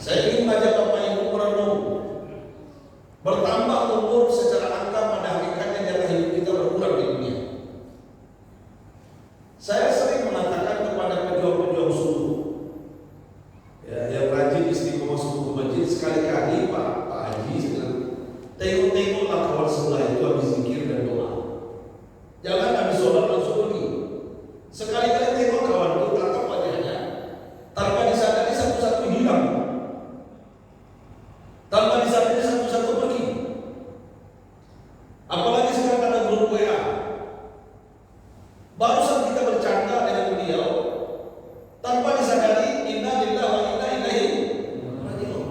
Saya ingin mengajak Bapak Ibu merenung, bertambah umur secara Apalagi sekarang ada grup WA. Barusan kita bercanda dengan beliau, tanpa disadari inna lillahi wa inna ilaihi raji'un.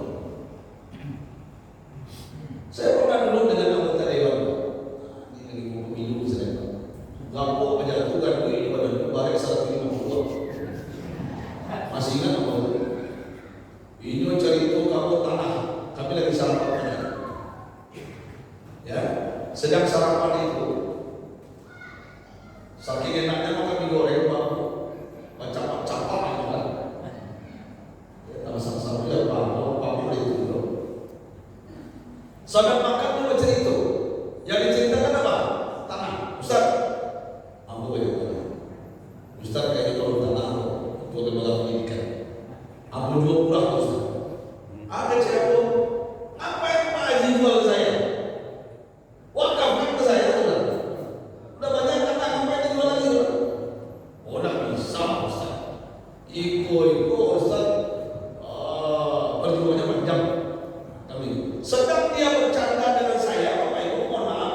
Saya pernah dulu dengan anggota dewan, ini lagi mau pemilu saya, gampang aja tuh kan ini pada barek 150. Masih ingat apa itu? Ini cari itu kamu tanah, kami lagi sarapan aja. Ya, sedang sarapan itu, saking enaknya maka digoreng bambu, capak-capak itu kan. Ya, sama-sama ya bambu itu dulu. Sambil makan dia baca itu. Yang diceritakan apa? Tanah. Ustaz, ambo ya tanah. Ustaz kayaknya kalau tanah untuk lembaga pendidikan. Ambo jual murah Ustaz. Ada cewek, apa yang Pak Haji jual ke saya? Wakafkan ke saya Ustaz. Udah banyak tanah, apa yang dijual lagi Ustaz? Oh, tidak bisa Ustaz. Iko Ustaz, perjuangannya panjang. Sedang dia bercanda dengan saya, Bapak Ibu, mohon maaf.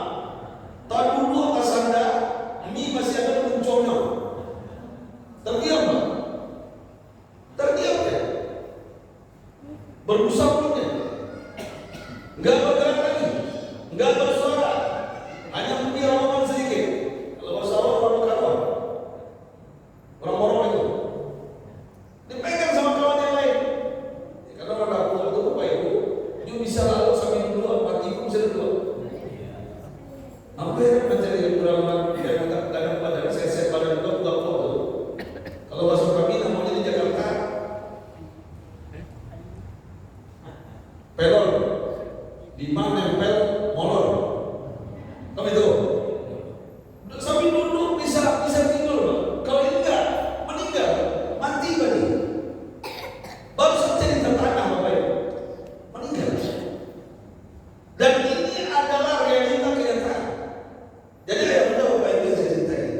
Tahun dulu atas Anda, mie masih ada munculnya. Terdiam Pak? Terdiam ya? Berusaha mulutnya, nggak bergerak lagi, nggak bersuara, hanya memberi rawangan sedikit. Kalau bersuara orang-orang, orang-orang itu dipegang sama kawan yang lain. Karena orang aku itu Bapak Ibu, dia bisa lalu sambil dulu, mati pun bisa dulu. Hampir mencari pengalaman dan badan saya badan itu buat foto. Kalau masuk kami namanya di Jakarta, pelon, di mana nempel molor, kamu itu. Sambil duduk bisa tidur. Kalau ini enggak, meninggal, mati tadi. Baru saja di tanah Bapak Ibu, meninggal. Dan ini adalah realita kenyataan. Jadi yang mudah Bapak Ibu yang saya ceritain.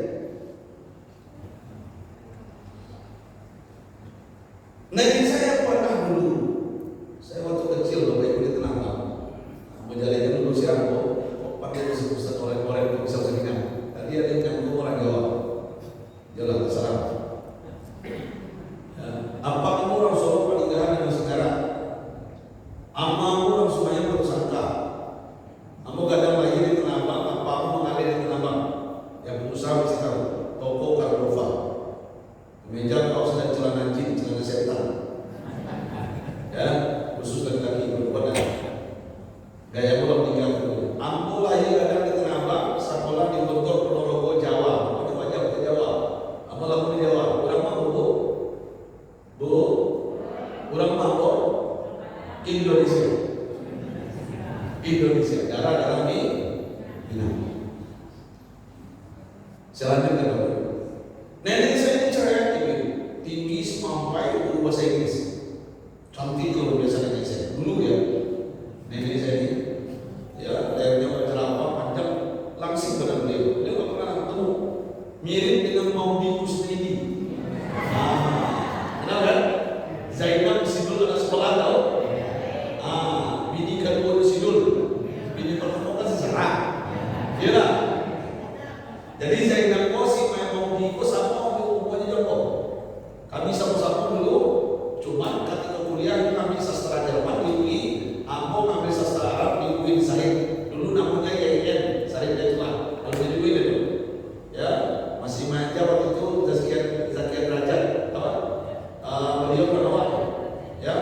Nenek saya pernah dulu, saya waktu kecil Bapak Ibu di Tenambang, menjalankan dulu si Ambo, pakai pusat orang-orang yang bisa seminar. Tadi ada yang nyambung orang Jawa, jalan terserah. Apa kamu orang Solo peninggalan dengan sekarang? Amamu orang semuanya bersangka. Kamu kadang lahir di Tenambang, apamu mengalir di Tenambang. Yang pengusaha mesti tahu. Toko Cardova. Kemeja kau sedang celana jin, celana setan. Ya, khusus laki-laki perempuan. Gaya pulang tinggal dulu. Ambo lahir kadang di Tenambang, sekolah di Bogor, Ponorogo, Jawa. Kamu wajah ke Jawa. Kamu lalu di Jawa. Kurang mampu, Bu, kurang mampu. Indonesia, darah ini. Selanjutnya Bapak. Nenek saya ini cerewet ini, tinggi sampai guru bahasa Inggris. Cantik kalau biasa nenek saya. Dulu ya, nenek saya ini, ya lehernya bercelapa panjang, langsing dengan beliau. Beliau nggak pernah ketemu. Mirip dengan Maudi Kusnidi. Kenal kan? Zainab Sidul anak sekolah tahu? Bini kedua itu Sidul, bini pertama kan sejarah. Iya lah. Jadi Zainab Kosi mau diikut sama umumnya Joko. Kami sama-sama dulu, cuman ketika kuliah kami sastra Jerman di UI, Ambo ngambil sastra Arab di UI Said. Dulu namanya YIN, Said Dajjal. Kalau di UI itu, ya masih manja waktu itu Zakia Derajat, apa? Beliau penawar, ya.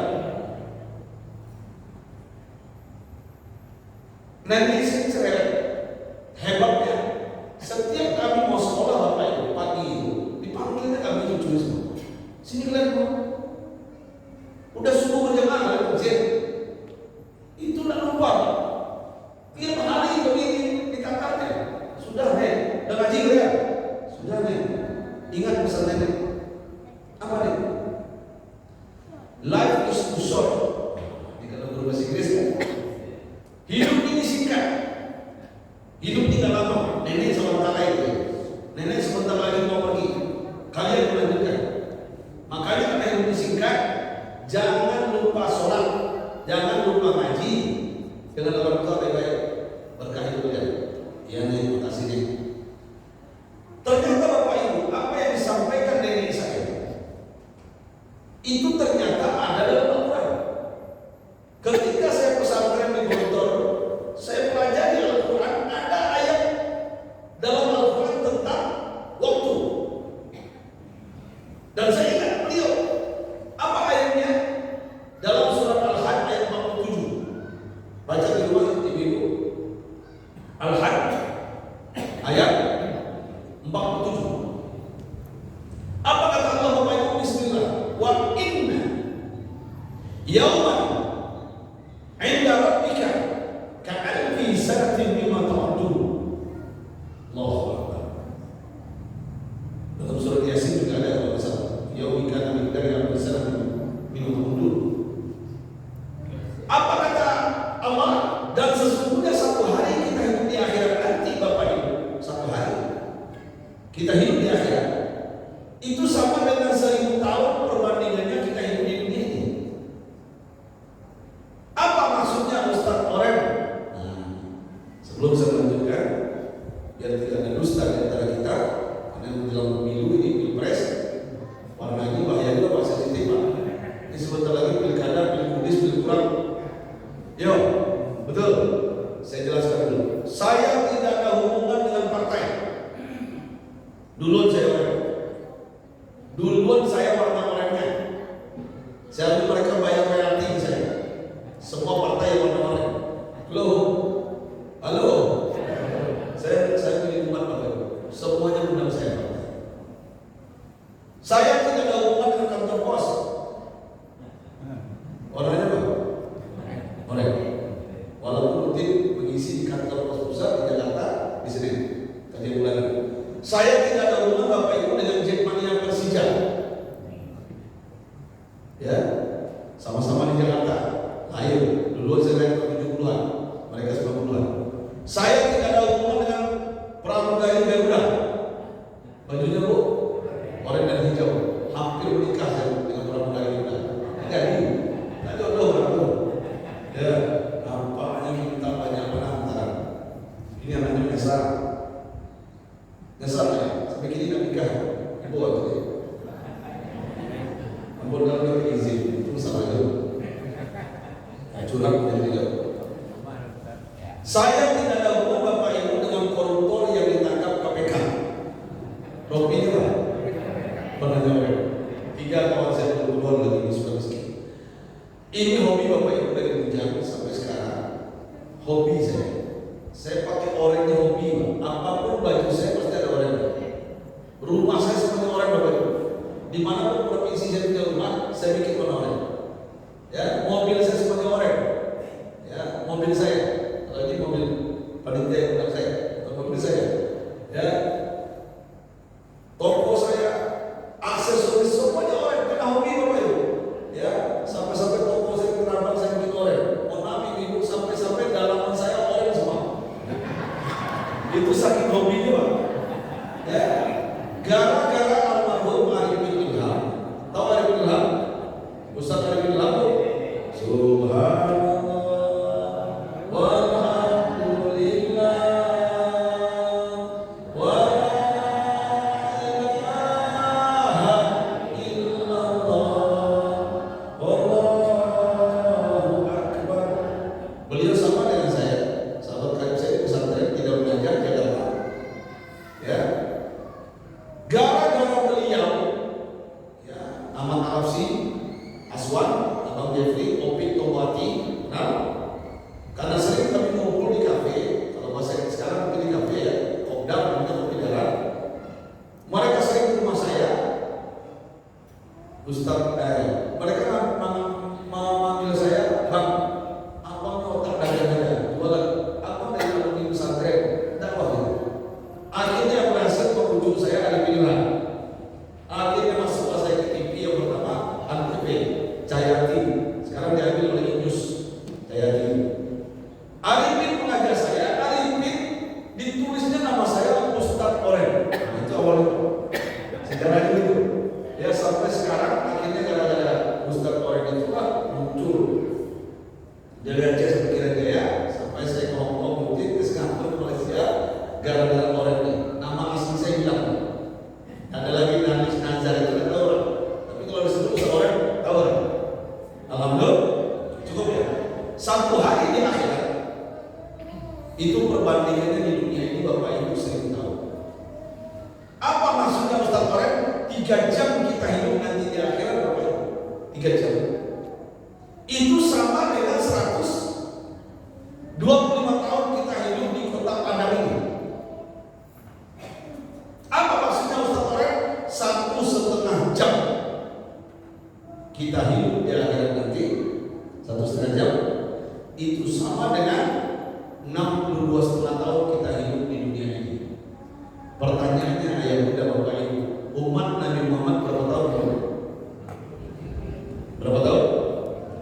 Nanti saya cerewet, hebatnya. Setiap kami mau sekolah Bapak Ibu pagi itu dipanggilnya kami cucu semua. Sini kalian mau. Udah subuh berjamaah kalian masjid. Itu tidak lupa. Tiap hari begini dikatakan. Sudah nih, udah ngaji kalian. Sudah nih. Ingat pesan nenek. Apa nih? Life is too short. Dikata guru bahasa Inggris kan. Hidup ini singkat. Hidup tidak lama. Nenek sebentar lagi. Nenek sebentar lagi mau pergi. Kalian melanjutkan. Makanya karena hidup singkat, jangan lupa sholat, jangan lupa ngaji. Dengan orang tua baik-baik berkah hidup kalian. Ya nih, makasih nih. Ternyata Bapak Ibu, apa yang disampaikan nenek saya itu ternyata ada dalam Al-Quran. Ketika saya pesantren di Gontor, saya pelajari Al-Quran, ada ayat dalam Al-Quran tentang waktu. Dan saya ingat beliau, apa ayatnya? Dalam surat Al-Hajj ayat 47. Baca di rumah ibu-ibu. Al-Hajj ayat 47. Apa kata Allah Bapak Ibu? Bismillah. Wa inna yawman 'inda rabbika ka'alfi sanatin mimma ta'udun. Allahu Akbar. Dalam surat Yasin juga ada kalau salah. Yaumika min dari al-sanatin mimma ta'udun. Apa kata Allah? Dan sesungguhnya satu hari kita hidup di akhirat nanti Bapak Ibu. Satu hari kita hidup di akhirat itu sama dengan 1000 tahun perbandingannya kita hidup di dunia ini. Apa maksudnya Ustaz Orem? Sebelum saya lanjutkan, biar tidak ada dusta di antara kita, karena menjelang pemilu ini pilpres, warnanya bahaya juga Pak sensitif Pak. Ini sebentar lagi pilkada, pilkudis, pilkurang. Yo, betul. Saya jelaskan dulu. Saya tidak ada hubungan dengan partai. Duluan saya orang. Duluan saya warna orangnya. Saya ambil mereka bayar royalti saya. Semua partai yang warna orang. Halo, halo. Saya pilih umat Bapak. Semuanya undang saya partai. Saya tidak ada hubungan dengan kantor pos. Orangnya apa? Orang. Walaupun rutin mengisi di kantor pos pusat di Jakarta di Senin kajian bulanan. Saya tidak ada hubungan Bapak Ibu dengan Jackmania Persija. Ya, sama-sama di Jakarta. Lahir duluan saya lahir 70-an, mereka 90-an. Saya tidak ada hubungan dengan pramugari Garuda. Bajunya Bu, oranye dan hijau. Hampir menikah saya dengan pramugari Garuda. Jadi, tak jodoh aku. Ya, nampaknya minta banyak penantaran. Ini anaknya nyesal. Nyesal ya, sampai kini tak nikah. Buat itu. Ampun kalau kita izin, itu salah juga. Curang menjadi tidak. Saya tidak ada hubungan Bapak Ibu dengan koruptor yang ditangkap KPK. Robi ini lah. Pernah jawab. 3 kawan saya keluar lagi di Sulawesi. Ini hobi Bapak Ibu dari bujang sampai sekarang. Hobi saya. Saya pakai oranye hobi. Apapun baju saya pasti ada oranye. Rumah saya seperti oranye Bapak Ibu. Dimanapun provinsi saya punya rumah, saya bikin warna oranye. Ya, mobil saya seperti oranye. Ya, mobil saya. Kalau ini mobil panitia bukan saya, mobil saya. Ya, toko saya, aksesoris semuanya oranye. Karena hobi Bapak Ibu. Ya, sampai-sampai toko saya kerabat saya bikin oranye. Mohon maaf Ibu, sampai-sampai dalaman saya oranye semua. Itu saking hobinya Pak. Ya, gara-gara almarhum Arifin Ilham. Tahu Arifin Ilham? Ustaz Arifin Ilham tuh Subhanallah walhamdulillah wa la ilaha illallah wallahu akbar. Beliau sama dengan saya. Sahabat karib saya di pesantren tidak belajar Jakarta. Ya. Gara-gara Pertanyaannya ayah bunda bapak ibu, umat Nabi Muhammad berapa tahun? Berapa tahun?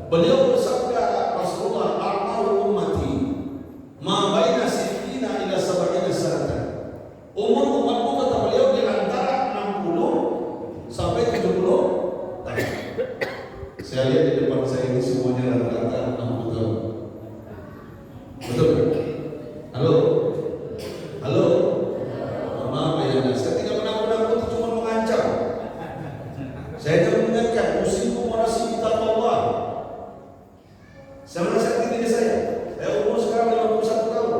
Beliau bersabda, Rasulullah, "A'maru ummati ma baina sittina ila sab'ina sanatan." Umur umatku, kata beliau, di antara 60 sampai 70 tahun. Saya lihat di depan saya ini semuanya rata-rata 60 tahun. Betul kan? Halo? Halo? Maaf ya, saya tidak menakut-nakuti, cuma mengancam. Saya tidak mengingatkan, musimku merasi kitab Allah. Saya menasihat diri saya umur sekarang 51 tahun.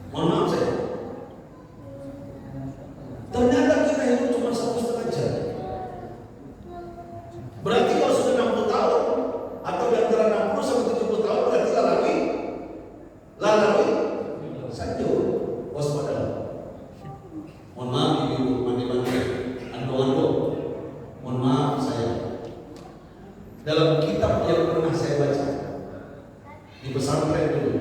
Mohon maaf saya. Ternyata kita hidup cuma 1,5 jam. Berarti kalau sudah 60 tahun atau di antara 60 sampai 70 tahun berarti lalui sanjung. Waspada. Mohon maaf ibu mandi-mandi, ando-ando. Mohon maaf saya. Dalam kitab yang pernah saya baca di pesantren dulu,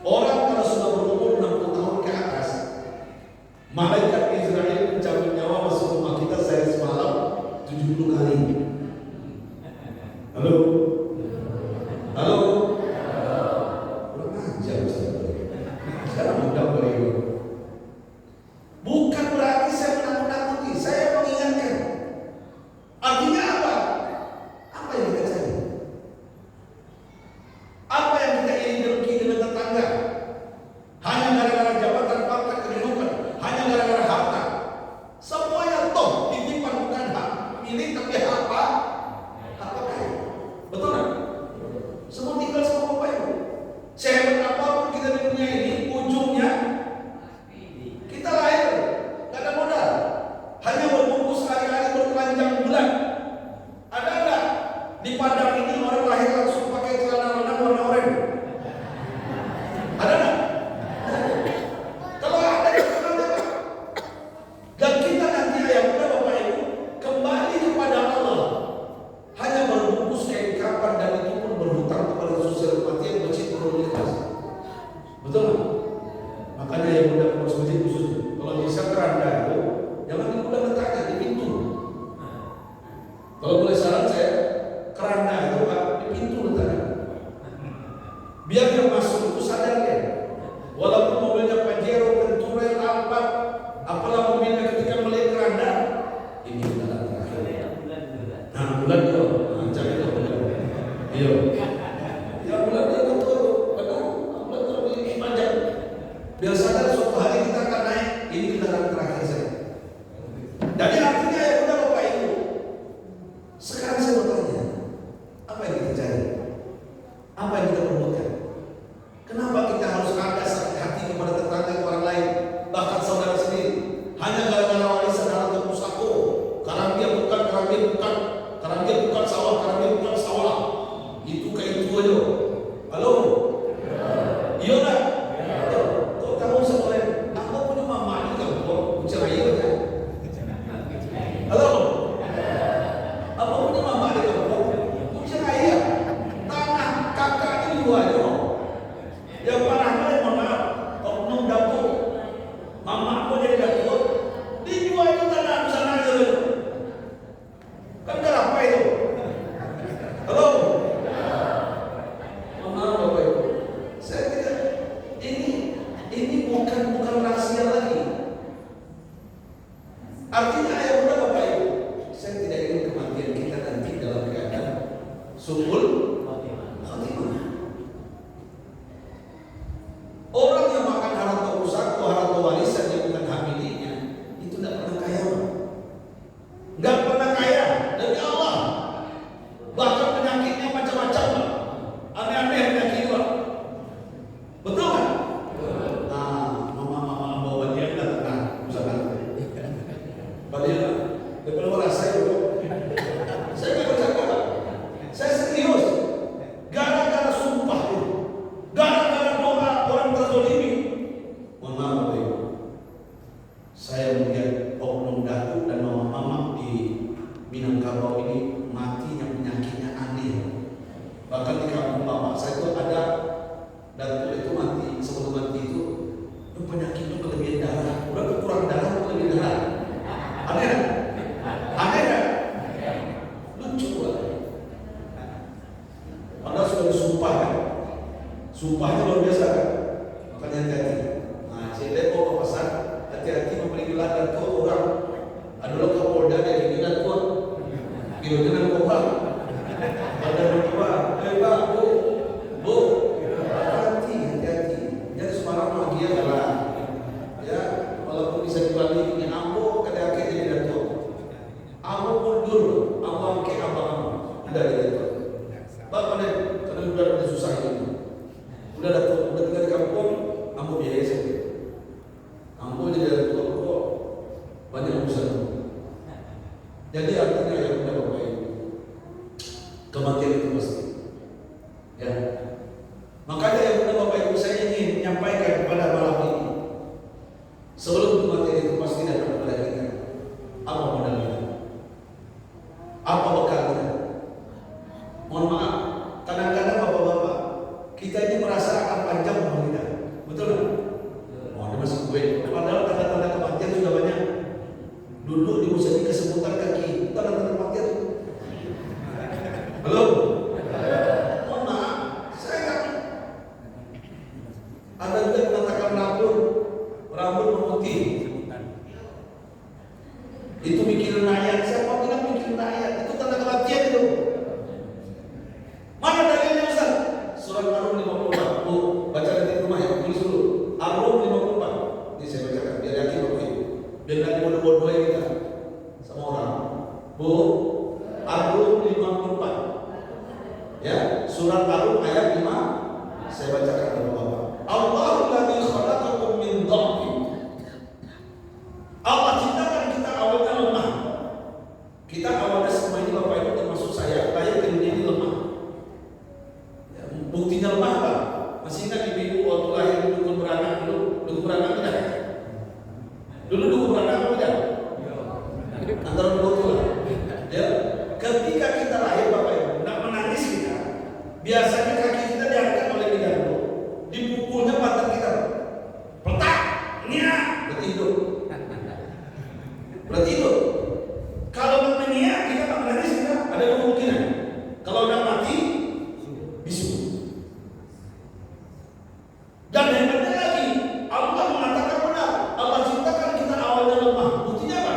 orang kalau sudah berumur 60 tahun ke atas, malaikat Israel mencabut nyawa masuk rumah kita sehari semalam 70 kali. Halo? Halo? Kurang ajar sekarang mudah beribu. Bukan berarti saya menakut-nakuti, saya mengingatkan. Artinya apa? Apa yang kita cari? Apa yang kita ingin dengki dengan tetangga? Hanya gara-gara jabatan, pangkat, kedudukan, hanya gara-gara harta. Semuanya toh titipan, bukan hak milik, tapi hak apa? Hak pakai. Betul kan? Semua tinggal sama Bapak Ibu. Sehebat apapun kita di dunia ini, ujungnya kita lahir gak ada modal, hanya berbungkus hari-hari bertelanjang bulan. Ada enggak di Padang ini orang lahir langsung pakai celana renang warna oranye? Ada enggak? Kalau ada, kenapa? Dan kita nanti ayah bunda bapak ibu kembali kepada Allah, hanya berbungkus kain kapan, dan itu pun berhutang kepada sosial kematian masjid Nurul Ikhlas. Betul nggak? Makanya yang bunda pengurus masjid khusus, kalau bisa keranda itu jangan dibuka letaknya di pintu. Kalau boleh saran saya, keranda itu Pak, di pintu letaknya. Biar yang masuk itu sadar ya. Walaupun mobilnya Pajero, Venture, Alphard, apalah mobilnya, ketika melihat keranda, ini bulan terakhir. Nah, bulan itu, cari itu bulan. Iya. Ya bulan itu benar, bulan lebih panjang. Biar sadar suatu hari kita akan naik. Ini kendaraan terakhir saya. Jadi artinya ya bunda bapak ibu, sekarang saya mau tanya, apa yang kita cari? Apa yang kita perbuatkan? Kenapa kita harus ada sakit hati kepada tetangga orang lain, bahkan saudara sendiri, hanya gara-gara warisan harta pusako? Karang dia bukan, sawah, karang dia bukan sawah. Itu kayak itu aja. Halo? Iya enggak? Tuh kamu sekolah, aku punya mama ini kamu cerai aja. Halo? Apa punya mama ini kamu cerai ya? Tanah kakak ini dua aja. Yang parahnya, mohon maaf, oknum dapur, mama aku jadi dapur, dijual itu tanah di sana aja dulu. Kan apa itu? Halo? Mohon maaf Bapak Ibu, saya tidak, ini bukan rahasia lagi. Artinya ayah bunda Bapak Ibu, saya tidak ingin kematian kita nanti dalam keadaan suul khatimah. Orang yang makan harta pusaka, harta warisan yang bukan hak miliknya, itu tidak pernah kaya. Nggak pernah kaya dari Allah. Bahkan penyakitnya macam-macam, aneh-aneh penyakit Pak. Betul kan? Nah, mama bawa dia datang, misalkan. Padahal depan orang saya nggak bercanda Pak. Saya serius. Gara-gara sumpah itu, gara-gara doa orang terzolimi. Mohon maaf Bapak Ibu, saya melihat oknum datuk dan mama-mama di Minangkabau ini matinya penyakitnya aneh. Bahkan di kampung bapak saya itu ada datuk itu mati, sebelum mati itu penyakit itu kelebihan darah, udah kurang darah kelebihan darah. Aneh kan? Aneh kan? Lucu lah. Anda sudah disumpah kan? Sumpahnya luar biasa kan? Makanya hati-hati. Nah, saya bawa pesan, hati-hati memberi gelar dan tuh orang. Adalah Kapolda dari gelar tuh. Kira dengan kopal. Ada berdua, Pak, Bu, hati-hati. Jangan sembarang lagi ya lah. Ya, walaupun bisa dibalik dengan ambo, kadang-kadang jadi datuk. Ambo mundur, ambo angke abang, udah gitu. Bapak karena udah susah ini. Udah datuk, udah tinggal di kampung, ambo biaya saja. Ambo jadi datuk kok banyak urusan. Jadi artinya yang udah Bapak Ibu, kematian itu pasti. Ya. Makanya yang udah Bapak Ibu saya ingin menyampaikan kepada malam ini. Sebelum kematian itu pasti datang kepada kita. Apa modal kita? Apa bekal kita? Mohon maaf, kadang-kadang bapak-bapak kita ini merasa akan panjang umur kita. Betul nggak? Oh, dia masih gue. Padahal tanda-tanda kematian sudah banyak. Dulu di musim kesemutan kaki, tanda-tanda kematian. Belum? Mohon maaf, saya nggak. Ada juga yang mengatakan rambut memutih. Itu mikirin rakyat. Siapa bilang mikirin rakyat? Itu tanda kematian itu. Mana dalilnya Ustaz? Surat Ar-Rum 54. Bu, baca di rumah ya, tulis dulu. Ar-Rum 54. Ini saya bacakan biar yakin Bapak Ibu. Biar nggak bodoh-bodohin kita sama orang. Bu, Ar-Rum 54. Ya, surat Ar-Rum ayat 5. Saya bacakan kepada Bapak. Allahu ladzi khalaqakum min dha'fin. Allah ciptakan kita awalnya lemah. Kita awalnya semua ini Bapak Ibu termasuk saya, lahir ke dunia ini lemah. Ya, buktinya lemah apa? Masih ingat ibu waktu lahir dukun beranak dulu? Dukun beranak tidak? Dulu dukun beranak apa tidak? Antara dua itu lah. Ya, ketika kita lahir Bapak Ibu, tidak menangis kita. Biasanya kaki kita diangkat oleh bidan, dipukulnya pantat kita. Petak, niat, bertidur. Bertidur. Kalau menyiap kita tak menangis kita ada kemungkinan. Kalau udah mati, bisu. Dan hebatnya lagi, Allah mengatakan benar. Allah ciptakan kita awalnya lemah. Buktinya apa?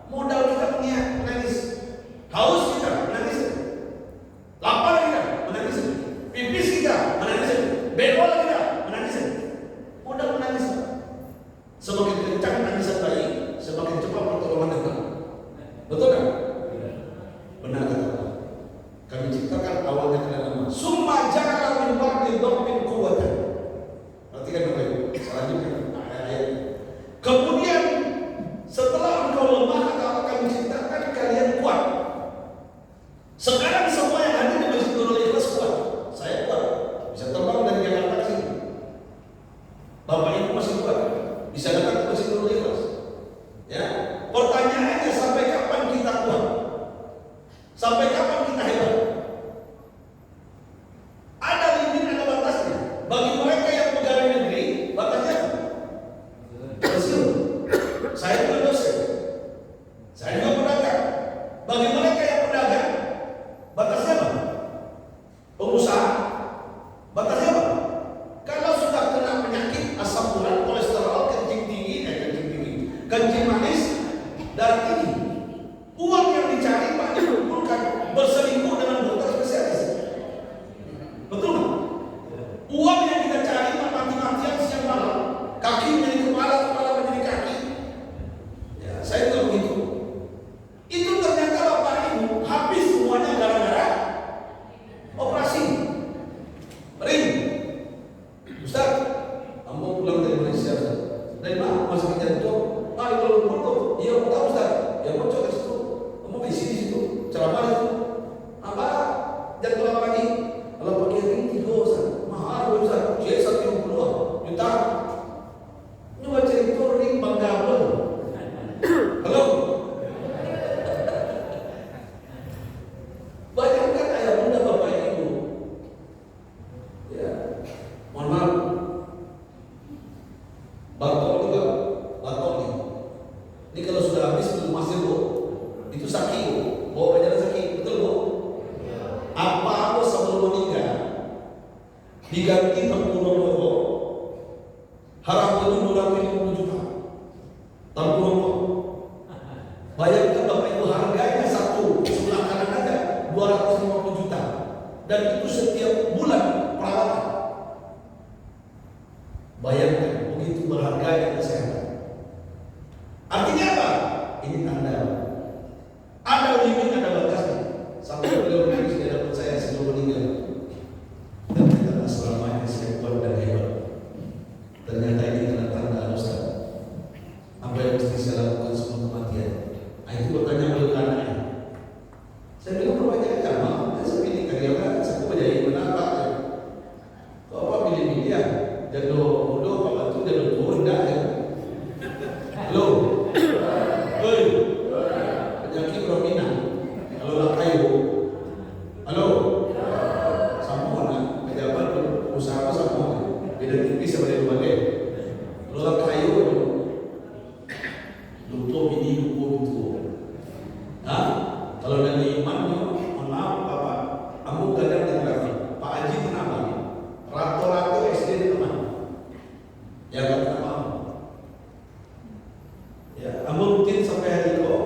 Modal kita menangis. Haus kita menangis. Lapar kita menangis. Pipis kita menangis. Bebol kita menangis. Modal menangis. Semakin kencang nangisan bayi, semakin cepat pertolongan datang. Betul kan? Benar kata Allah. Kami ciptakan awalnya kalian lemah. Summa ja'ala min ba'di dha'fin quwwatan. Perhatikan Bapak Ibu. Selanjutnya ayat. Kemudian setelah engkau lemah, kata Allah, kami ciptakan kalian kuat. Sekarang semua yang ada di Masjid Nurul Ikhlas kuat. Saya kuat. Bisa terbang dari Jakarta ke sini. Bapak Ibu masih kuat. Bisa datang ke Masjid Nurul Ikhlas. Ya. Pertanyaannya sampai kapan kita kuat? Sampai kapan kita hebat? Ada limit, ada batasnya. Bagi mereka yang pegawai negeri, batasnya pensiun. Saya juga dosen. Saya juga pedagang. Bagi mereka yang pedagang, batasnya apa? Pengusaha, batasnya apa? Kalau sudah kena penyakit asam urat, kolesterol, kencing manis, darah tinggi, uang yang dicari Pak dikumpulkan berselingkuh dengan dokter spesialis. Betul nggak? Uang yang kita cari Pak mati-matian siang malam, kaki menjadi kepala, kepala menjadi kaki. Ya, saya juga begitu. Itu ternyata Bapak Ibu habis semuanya gara-gara operasi ring. Ustaz, kamu pulang dari Malaysia, dari mana? Masih jantung. Ah, itu foto. Iya, tahu Ustaz. Ya, mau coba situ. Kamu isi di situ. Ceramah itu. Apa? Jam berapa pagi? Kalau pagi ring tidur Ustaz. Mahal Ustaz. Jadi 150 juta. Ini baca itu ring Bangabel. Halo. Bayangkan ayah bunda Bapak Ibu. Ya. Mohon maaf. Batok juga, batok nih. Ini kalau sudah habis belum masih bu, itu sakit bu, bawa ajaran sakit, betul bu? Apa sebelum meninggal diganti 60 rokok, harapan 250 juta, 60 rokok. Bayangkan Bapak Ibu, harganya satu sebelah kanan aja 250 juta, dan itu setiap bulan perawatan. Bayangkan begitu berharganya kesehatan. Artinya apa? Ini tanda ada limit, ada batasnya. Sampai beliau menangis di hadapan saya sebelum meninggal. Dan kita selamanya saya kuat dan hebat. Ternyata ini tanda-tanda Ustaz. Apa yang mesti saya lakukan sebelum kematian? Nah, itu bertanya beliau ke anaknya. Saya bilang perbanyak aja, Mak. Saya pilih karyawan, saya mau jadi menapa. Kok apa pilih-pilih ya? Jadul muda, Pak Batu, jadul tua, enggak ya? Halo? Hei? Penyakit Romina. Halo lah kayu. Halo? Sama nak, pejabat usaha apa sama? Beda tipis sama dia berbagai. Halo lah kayu. Lupa bini, lupa itu. Hah? Kalau dari iman, mohon maaf Bapak, kamu kadang di trafik. Pak Haji kenapa? Rato-rato SD di teman. Ya kan kenapa? Ya, kamu mungkin sampai hari itu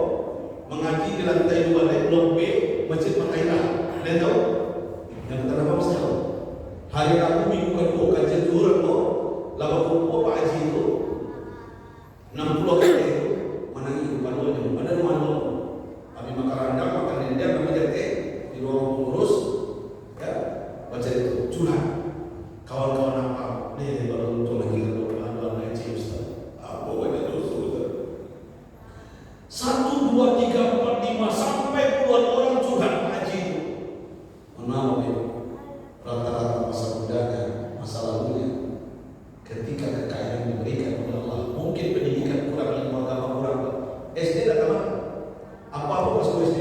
mengaji di lantai 2 dari Blok B Masjid Makaila. Kalian tahu? Yang kenapa mesti tahu? Hari Rabu minggu kedua kajian zuhur itu, lalu kumpul Pak Haji itu 60 kali itu menangi panuannya. Ada rumah kami makan rendang, makan dendam, kami jatuh di ruang pengurus, ya baca itu curhat. Kawan-kawan apa? Nih baru untuk lagi kalau ngaji Ustaz. Apa banyak dosa Ustaz? 1, 2, 3, 4, 5 sampai puluhan orang curhat ngaji itu. Menama ya. Rata-rata masa mudanya, masa lalunya, ketika kekayaan diberikan oleh Allah, mungkin pendidikan kurang, ilmu agama kurang. SD dah tamat. Apa aku masuk SD?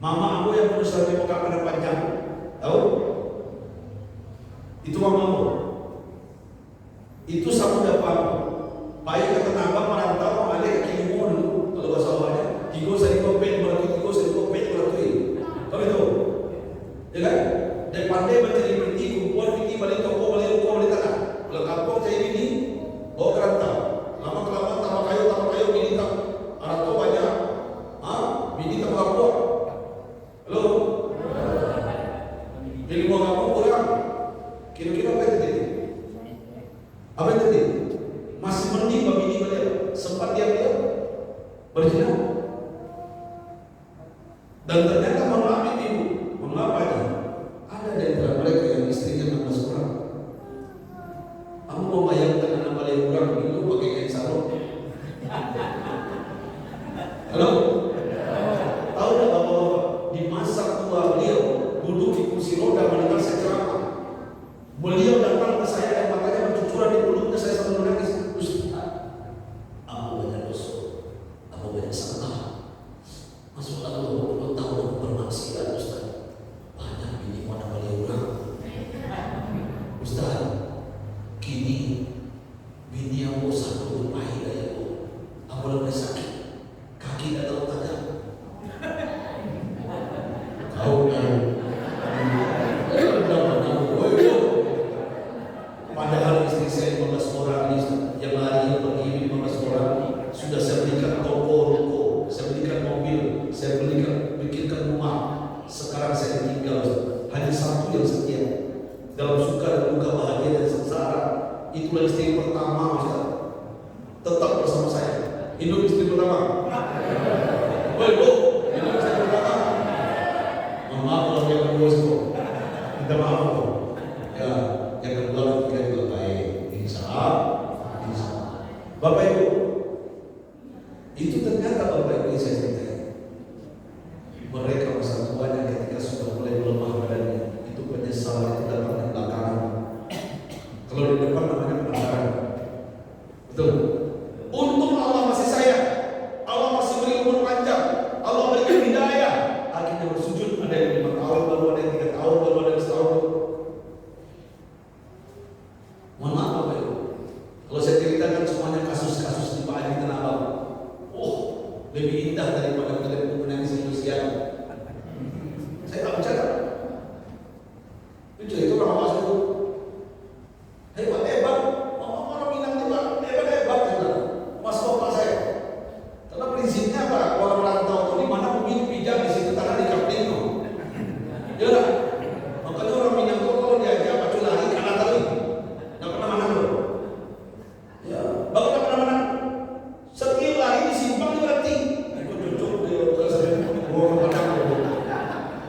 Mama aku yang berusaha membuka pada panjang, tahu? Itu mama aku. Itu sama dapat. Baik kata nabang merantau, ada kaki limo dulu. Kalau bahasa awalnya, tigo saya kopet, tigo saya kopet, tahu itu? Ya kan? Dan pandai mencari berhenti, kumpulan fikir balik toko, balik ruko, balik tanah. Kalau kampung saya ini, bawa kerantau. Lama-kelamaan tambah kayu, bini tak. Arah banyak. Bini tak berapa? Halo? Bini mau kamu kurang? Kira-kira apa yang terjadi? Apa yang terjadi? Masih mending bini beliau sempat diam-diam berjinah. Dan ternyata maaf ibu, mengapa ini? Ada di antara mereka yang istrinya 16 orang. Kamu mau bayangkan anak paling kurang dulu pakai kain sarung? Halo? Tahu tak bapak-bapak, di masa tua beliau duduk di kursi roda mendengar saya ceramah. Beliau datang ke saya dan matanya bercucuran di mulutnya, saya sambil menangis. Ustaz, aku banyak dosa, aku banyak salah. Masuk Allah 20 tahun aku bermaksiat Ustaz. Banyak bini mana balik orang. Ustaz, kini bini aku satu bermain dari aku. Aku lebih sakit, kaki tak tahu tajam. Kau padahal istri saya 15 orang ini yang lari yang pergi 15 orang. Sudah saya belikan toko ruko, saya belikan mobil, saya bikinkan rumah. Sekarang saya tinggal hanya satu yang setia dalam suka dan duka, bahagia dan sengsara. Itulah istri pertama Ustaz. Tetap bersama saya. Hidup istri pertama. Woi bu, hidup istri pertama. Mohon maaf kalau yang kedua itu. Minta maaf bu. Ya, yang kedua dan ketiga juga baik. Insya Allah. Bapak Ibu, itu ternyata Bapak Ibu yang saya cintai. Mereka masa tuanya ketika sudah mulai melemah badannya, itu penyesalan itu datang di belakang. Kalau di depan namanya penangkaran. Betul. Untung Allah masih sayang, Allah masih beri umur panjang, Allah berikan hidayah. Akhirnya bersujud, ada yang 5 tahun, baru ada yang 3 tahun, baru ada yang setahun. Mohon maaf Bapak Ibu, kalau saya ngaji Tanah Abang. Oh, lebih indah daripada film menangis Indonesia. Saya tak bercanda. Itu orang apa itu? Hebat. Orang Minang itu hebat. Mas bapak saya. Karena prinsipnya apa? Orang merantau itu di mana pemilik pijak di situ tanah di kapten. Ya lah. Makanya orang Minang itu kalau diajak pacu lari kanan tadi. Nggak pernah menang loh. Ya, bapak nggak pernah menang. Setiap lari disimpang berarti. Itu cocok dia orang menang.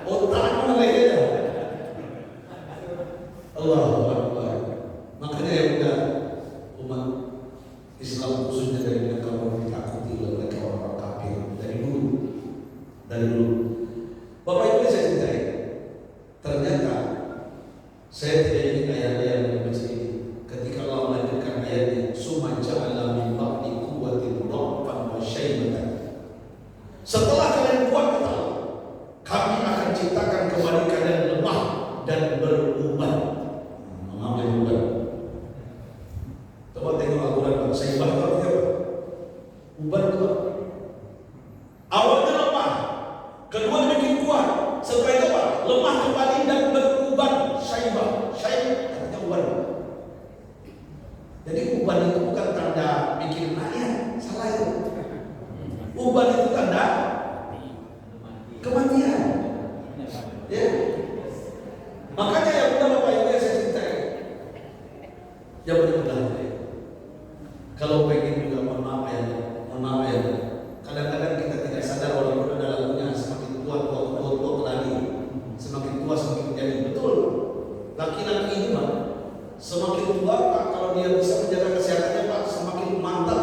Otaknya meleleh. Allahu Akbar. Makanya ya udah umat Islam khususnya dari mereka orang ditakuti oleh mereka orang kafir dari dulu. Bapak Ibu saya cintai. Ternyata saya tidak ingin ayat-ayat yang macam ini. Ketika Allah melanjutkan ayatnya, "Summa ja'ala min ba'di quwwatin dha'fan wa syaibatan." Setelah kalian kuat kata Allah, kami akan ciptakan kembali kalian lemah dan beruban. Mengambil uban. Coba tengok Al-Quran. Syaibah itu artinya apa? Uban itu apa? Awalnya lemah, kedua dibikin kuat, setelah itu apa? Lemah kembali dan beruban. Syaibah artinya uban. Jadi uban itu bukan tanda bikin rakyat, salah itu. Uban itu tanda kematian. Ya. Makanya yang udah Bapak Ibu yang saya cintai, yang mudah-mudahan kalau pengen juga mohon maaf ya. Kadang-kadang kita tidak sadar walaupun ada lagunya, semakin tua kelani, semakin tua semakin menjadi. Betul. Laki-laki ini Pak, semakin tua Pak, kalau dia bisa menjaga kesehatannya Pak, semakin mantap.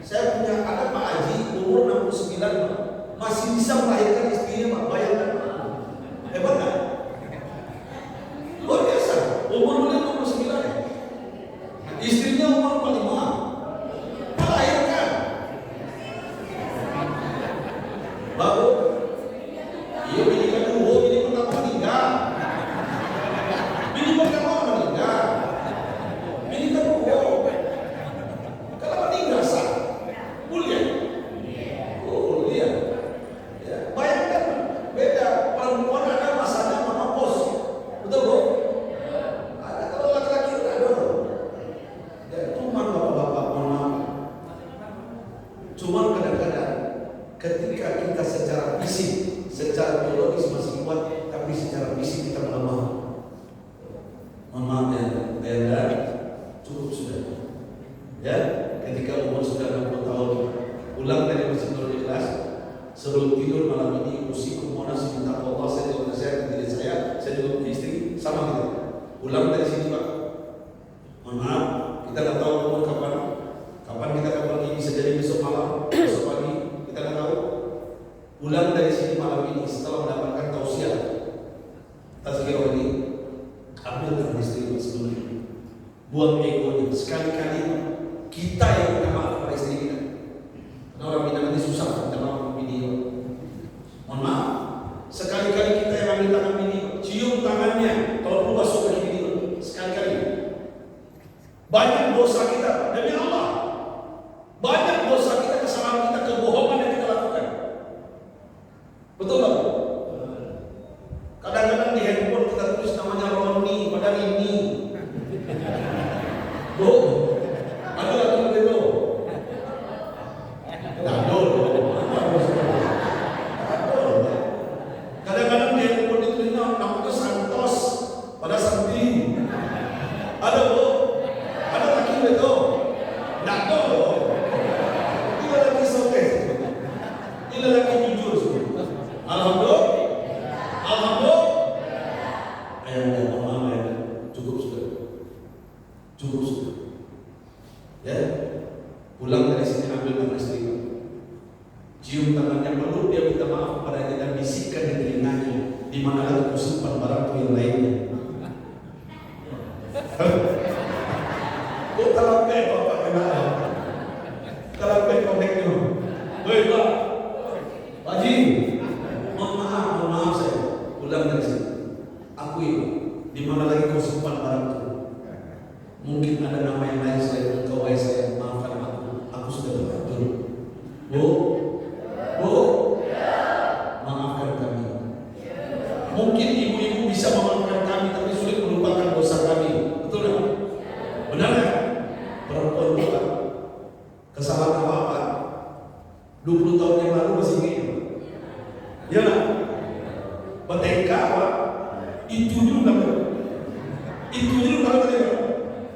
Saya punya ada Pak Haji umur 69 Pak, masih bisa melahirkan istrinya Pak. Bayangkan Pak. Hebat kan? Luar biasa. Umur beliau 69 ya. Istrinya umur 45. Melahirkan. Baru iya bini kedua, bini pertama meninggal. Bini pertama meninggal. Bini kedua kalau meninggal sah. Mulia. Oh mulia. Ya, bayangkan beda perempuan ada masanya menopause. Betul Bu? Ada kalau laki-laki itu ada loh. Ya, cuman bapak-bapak mohon maaf. Cuman kadang-kadang ketika kita secara fisik, secara biologis masih kuat, tapi secara fisik kita melemah. Mohon maaf ya, cukup sudah. Ya, ketika umur sudah 60 tahun, pulang dari Masjid Nurul Ikhlas, sebelum tidur malam ini, usikum monas minta Allah, saya juga nasihat ke diri saya juga punya istri, sama kita. Pulang dari sini Pak. Mohon maaf, kita tidak tahu umur kapan kita akan pergi, bisa jadi besok malam, besok pagi, kita tidak tahu. Pulang dari sini malam ini setelah mendapatkan tausiah, tazkirah ini, ambil tangan istri sebelum ini, buang egonya. Sekali-kali kita yang minta maaf pada istri kita. Karena orang Minang ini susah minta maaf sama bini. Mohon maaf, sekali-kali kita yang ambil tangan bini, cium tangannya kalau perlu masuk ke bini, sekali-kali. Banyak dosa kita demi Allah. Banyak dosa kita, kesalahan kita, kebohongan yang kita lakukan. Betul tak? Kadang-kadang di handphone kita tulis namanya Roni, padahal ini. Ada lagi begitu. Kadang-kadang di handphone ditulis namanya Santos, pada Santi. Ada Bu? Ada lagi begitu. Tidak tahu. Ini lagi soke. Ini lagi jujur. Alhamdulillah. Ayah, mama ya, cukup sudah. Ya, pulang dari sini ambil tangan istri, cium tangannya, perlu dia minta maaf kepada kita, bisikkan di telinganya, di mana lagi kusimpan barang yang lainnya. Kau terlambat bapak kenal, terlambat koneknya. Hei Pak, Haji, mohon maaf saya, pulang dari sini. Akui di mana lagi kau simpan barang itu. Mungkin ada nama yang lain selain engkau, saya maafkan aku sudah Benar kan? Perempuan juga kesalahan apa? 20 tahun yang lalu masih gitu. Ya lah. Bertengkar apa? Itu juga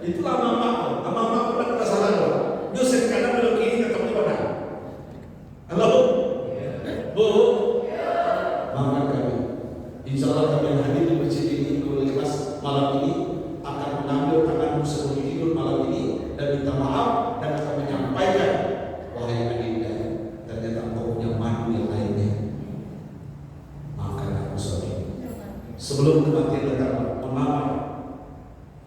itulah mama pernah kesalahan apa? Yosef karena belum kini ketemu mana? Halo, Bu, maafkan kami. Insya Allah kami hadir di masjid ini kelas malam ini akan mengambil tanganmu sebelum tidur malam ini dan minta maaf dan akan menyampaikan, wahai Adinda, ternyata engkau punya madu yang lainnya. Maafkan aku suami. Sebelum kematian datang, mama,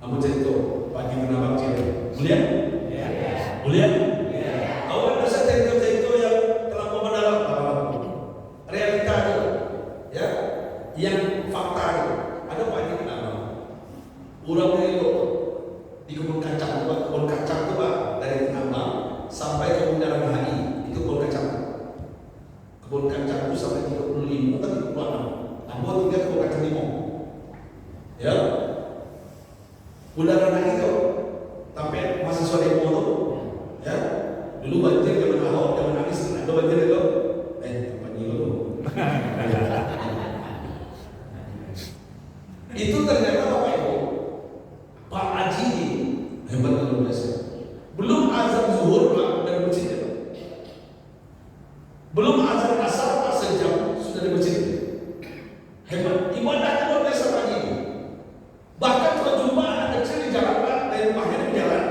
kamu cerita pagi kenapa cerita? Mulia? Mulia? Awal bisa cerita-cerita yang terlalu mendalam, realita itu, ya, yang fakta itu. Ada pagi kenapa? Urangnya itu di kebun kacang itu Pak, dari Tenambang sampai ke Bundaran HI itu kebun kacang. Kebun kacang itu sampai 35 atau 36. Ambo tinggal kebun kacang 5. Ya. Bundaran HI itu sampai mahasiswa demo itu, ya. Dulu banjir zaman Ahok, zaman Anies, ada banjir itu. Banjir itu. Itu ternyata apa itu? Pak Haji ini hebat luar biasa. Belum azan zuhur Pak udah di masjid. Belum azan asar Pak sejam sudah di masjid. Hebat. Ibadahnya luar biasa Pak Haji ini. Bahkan kalau jumpa anak kecil di jalan Pak, dari rumahnya di jalan,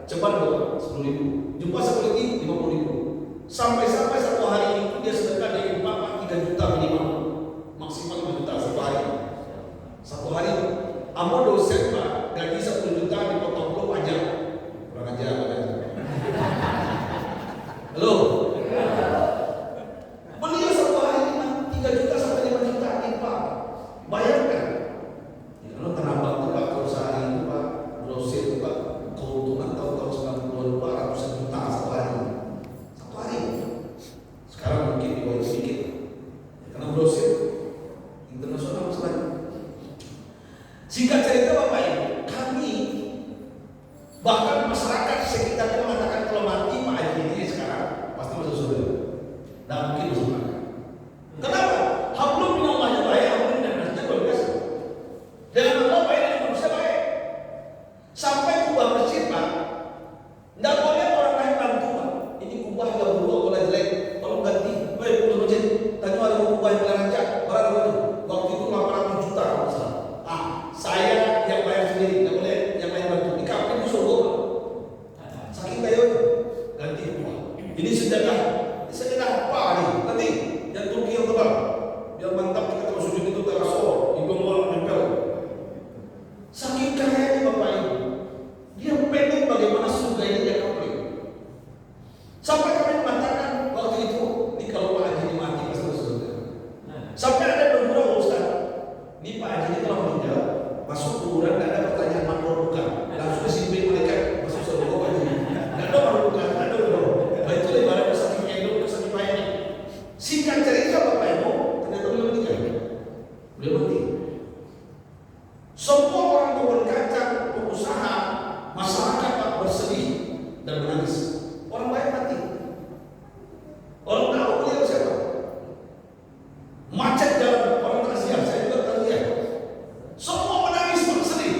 cepat Pak 10.000. Jumpa sekali lagi 50.000. Sampai satu hari itu dia sedekah dari Bapak 3 juta minimal, maksimal 5 juta satu hari. Satu hari, Ambo dosen Pak, gaji 10 juta dipotong belum aja. Kurang aja. Halo? Beliau satu hari 3 juta sampai 5 juta Pak. Bayangkan. Ya, kalau Tenambang itu Pak, kalau sehari itu Pak, grosir itu Pak, keuntungan tahun 90-an Pak, ratusan juta satu hari. Satu hari. Sekarang mungkin di bawah sedikit. Karena grosir internasional selain. Singkat cerita Bapak Ibu, kami bahkan masyarakat sekitarnya mengatakan kalau mati Pak Haji ini sekarang pasti masuk surga. Dan mungkin masuk neraka. Kenapa? Hablum minallahnya baik, hablum minannasnya luar biasa. Dengan Allah baik dan manusia baik. Sampai kubah masjid Pak, tidak boleh orang lain bantu Pak. Ini kubah yang buruk kalau jelek, tolong ganti. Baik kubah masjid, tadi ada kubah yang rancak, berapa itu? Waktu itu 800 juta masalah. Saya yang bayar sendiri, tidak boleh yang lain bantu. Di kampung itu suruh saking kayu ganti rumah. Ini sedekah apa nih? Nanti yang Turki yang tebal, biar mantap kita kalau sujud itu terasa, hidung orang nempel. Saking kayanya Bapak Ibu, dia pengen bagaimana surga ini dia kampung. Sampai kami mengatakan waktu itu, ini kalau Pak Haji mati pasti masuk surga. Sampai ada beberapa Ustaz, ini Pak Haji ini telah meninggal. Masuk kuburan tidak ada pertanyaan makhluk bukan, langsung disimpin malaikat masuk surga Pak Haji. Tidak ada makhluk bukan, tidak ada makhluk. Itu ibaratnya saking hidup saking baiknya. Singkat cerita Bapak Ibu, ternyata beliau meninggal. Beliau mati. Semua orang kebun kacang, pengusaha, masyarakat Pak bersedih dan menangis. Orang baik mati. Orang tahu beliau siapa? Macet jalan orang kasihan, saya juga terlihat. Semua menangis bersedih.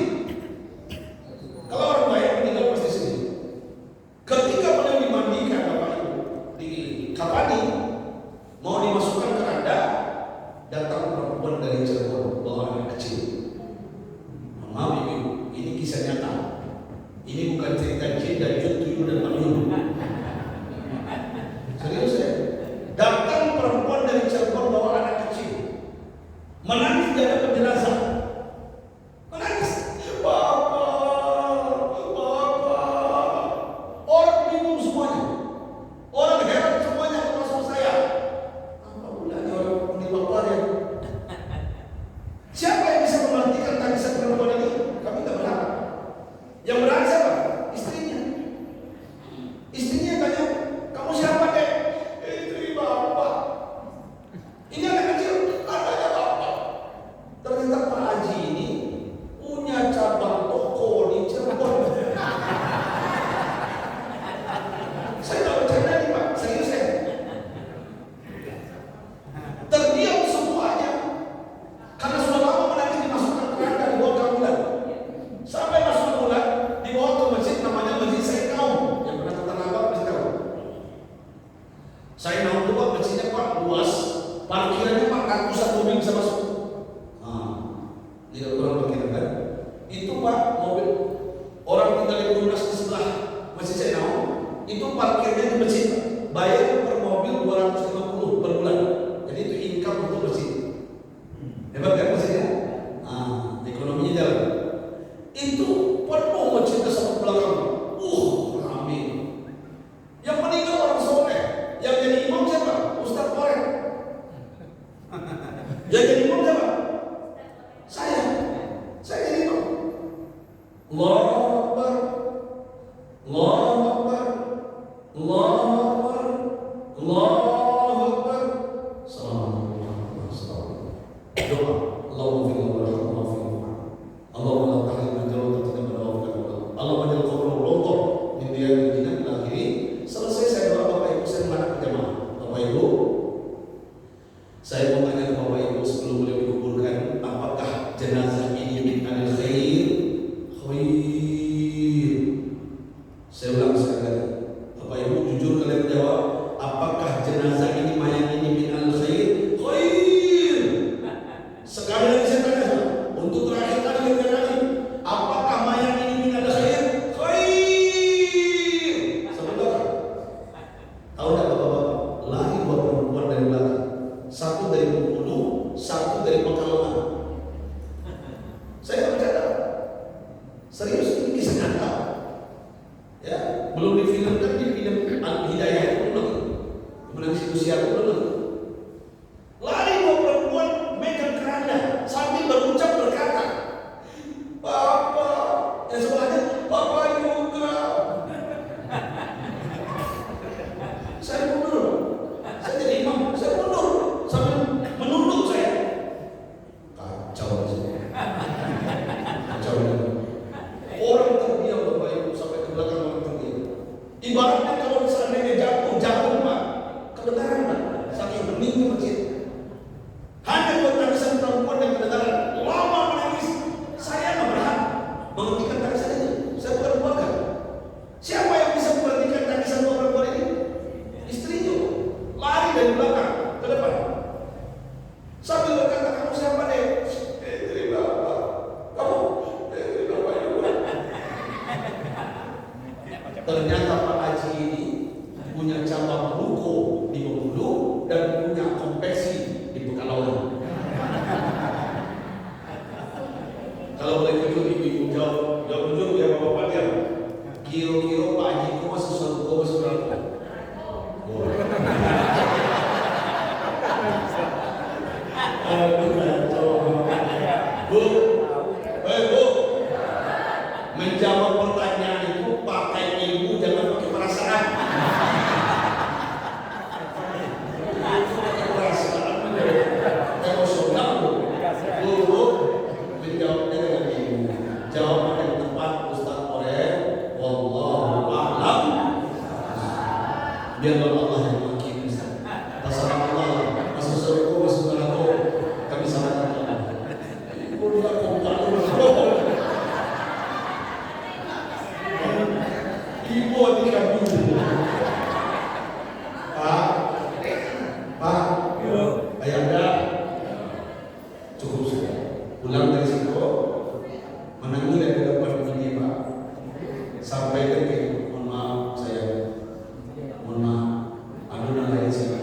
Kalau orang baik meninggal pasti sedih. Ketika beliau dimandikan Bapak Ibu di Kapani, mau dimasukkan ke randa, datang perempuan dari Cirebon bawa anak kecil. Maaf Ibu, ini kisah nyata. Ini bukan cerita jin dan jun, tuyul dan manusia. Serius ya? Datang perempuan dari Cirebon bawa anak kecil, menangis di hadapan jenazah. Menangis, Bapak. Orang bingung semuanya, orang heran semuanya termasuk saya. Apa ulangnya orang di Bapak ya? Siapa yang bisa menggantikan tangisan perempuan ini? Kami tak berharap. Yang berharap siapa? Istrinya. ratusan mobil bisa masuk. Tidak kurang begini kan? Itu Pak, mobil orang tinggal di Lunas di sebelah Masjid Senau, itu parkirnya di masjid, bayar per mobil 250 per bulan. Jadi itu income untuk masjid. Hebat kan masjidnya? Ekonominya jalan. Itu penuh masjid ke satu belakang. Amin. Yang meninggal orang soleh, yang jadi imam siapa? Ustaz Korek. Yang jadi imam siapa? Saya jadi imam. Allahu Akbar, Allahu Akbar, Allahu Akbar, Allahu Akbar. Assalamualaikum. Doa. Allahumma fi Allahumma fi Allahumma la tahrimna jawatan min Allahumma Allahumma jal qabru rawdah min diyaril jinan ila akhiri. Selesai saya doa Bapak Ibu, saya menghadap ke jemaah. Bapak Ibu, saya mau tanya ke Bapak Ibu sebelum beliau dikuburkan, apakah jenazah ini min anil khair? Khair. Saya ulang sekali lagi. Bapak Ibu jujur kalian jawab, apakah jenazah ini, mayat ini min anil khair? Khair. Sekali lagi saya tanya, untuk terakhir kali yang terakhir, apakah mayat ini min anil khair? Khair. Sebentar. Tahu tak Bapak-bapak? Lahir dua perempuan dari belakang. Satu dari Bengkulu, satu dari Pekalongan. Saya nggak bercanda. Serius, ini kisah nyata. Ya, belum difilmkan di film Al-Hidayah itu belum. Kemudian si usia itu belum. Lari dua perempuan megang keranda sambil berucap berkata, Bapak, yang sebelahnya, Bapak juga. Saya mundur. Saya jadi imam, saya mundur sambil menunduk saya. Kacau saja. Kacau. Orang terdiam Bapak Ibu sampai ke belakang orang terdiam. Ibaratnya kalau seandainya jatuh Pak, kebenaran Pak, saking beningnya masjid. Hanya buat tangisan perempuan yang kedengaran lama menangis. Saya nggak berhak menghentikan tangisan itu. Saya bukan keluarga. Siapa yang bisa menghentikan tangisan dua perempuan ini? Istrinya lari dari belakang ke depan sambil berkata, kamu siapa deh? Istri Bapak. Kamu? Istri Bapak juga. Ternyata Pak Haji ini punya cabang ruko di Bengkulu dan punya konveksi di Pekalongan. Kalau boleh jujur ibu-ibu jawab jujur ya Bapak dia. Kira-kira Pak Haji itu masuk surga masuk neraka? Bu, menjawab pertanyaan itu pakai ilmu, jangan pakai perasaan. Pakai perasaan, emosional. Bu, menjawabnya dengan ilmu. Jawaban yang tepat Ustaz Korek, wallahu a'lam. Biarlah Allah yang menghakimi. Terserah Allah, masuk surga, masuk neraka, kami serahkan Allah. Ibu dia Ibu adik kami. Pak, ayanda, cukup sudah. Pulang dari situ, menangis dari depan ini Pak. Sampai ke mohon maaf saya, mohon maaf. Adunan lain sih.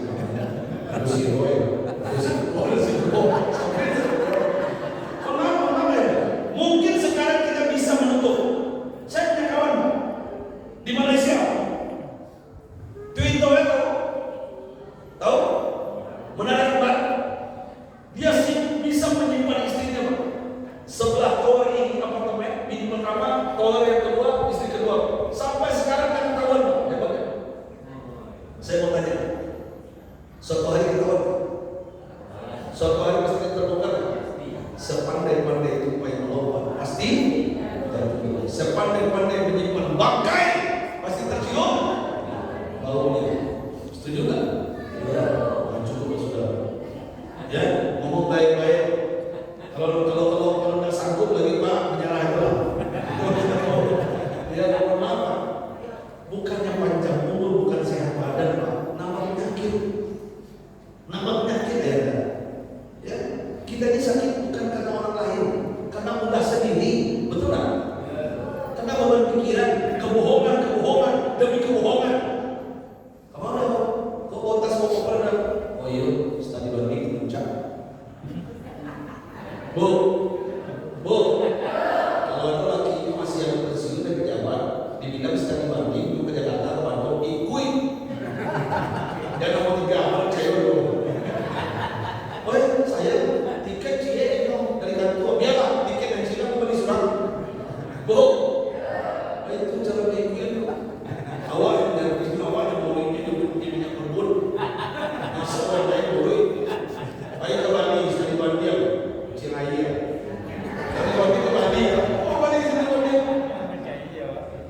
Aduh si Roy, Kenapa ya? Mungkin sekarang kita bisa menutup. Saya punya kawan di Malaysia, Twito itu, tahu? Menara Kembar. Dia bisa menyimpan istrinya Pak. Sebelah tower ini apartemen, bini pertama, tower yang kedua, istri kedua. Sampai sekarang kan ketahuan Pak. Hebat ya? Saya mau tanya, suatu hari ketahuan? Suatu hari pasti terbongkar. Sepandai-pandai itu Pak yang melompat pasti tertutup. Sepandai-pandai menyimpan bangkai pasti tercium baunya. Setuju nggak? Ya, cukup sudah. Ya, ngomong baik-baik. Kalau nggak sanggup lagi Pak, menyerah itu lah. Ya, mohon maaf Pak. Bukannya panjang umur, bukan sehat badan Pak. Nama penyakit ya. demi kebohongan. Kemana? Kok bawa tas bawa koper dah? Oh iya, studi banding di puncak. Bu, kalau ada laki masih yang bersih dan pejabat, dibilang studi banding ke Jakarta, Bandung, ikut. Dan nomor 3 apa percaya dulu. Oh ya, saya tiket cie dari kantor. Biarlah tiket yang sini aku beli surat. Bu, itu cara ikut. Awak yang itu awak yang mau ini minyak berbun. Masa orang lain boleh. Ayo ke Bali, studi banding, Ciraya. Tapi kalau kita Bali, oh Bali studi banding.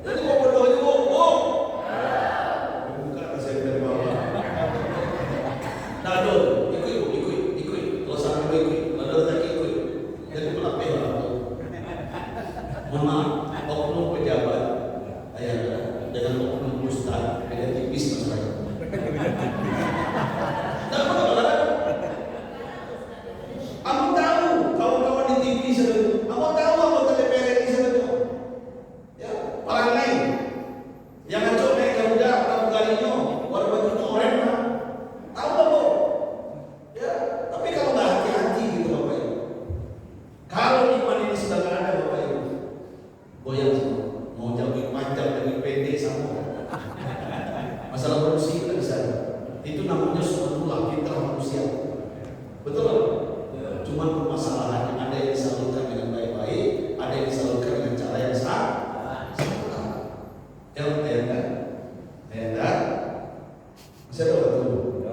Jadi kau bodoh itu, oh. Bukan saya dari bawah. Nah, ikut. Kalau sampai ikut, kalau tak ikut, jadi pelapih lah. Mohon maaf, oknum pejabat, dengan oknum ustaz, beda tipis masalahnya. Tak apa. Aku tahu kawan-kawan di TV sebelum, aku tahu anggota DPR RI sebelum. Ya, orang lain yang ngacau naik Garuda, pramugarinya, warga baju orang lah. Tahu apa? Ya, tapi kalau nggak hati-hati gitu Bapak Ibu. Kalau iman ini sudah nggak ada Bapak Ibu, goyang semua. Mau jauh panjang dan pendek sama. Masalah korupsi kita bisa. Itu namanya sunatullah fitrah manusia. Betul kan? Cuma permasalahannya ada yang disalurkan dengan baik-baik, ada yang disalurkan dengan cara yang salah. Yang tenda, masih ada waktu dulu.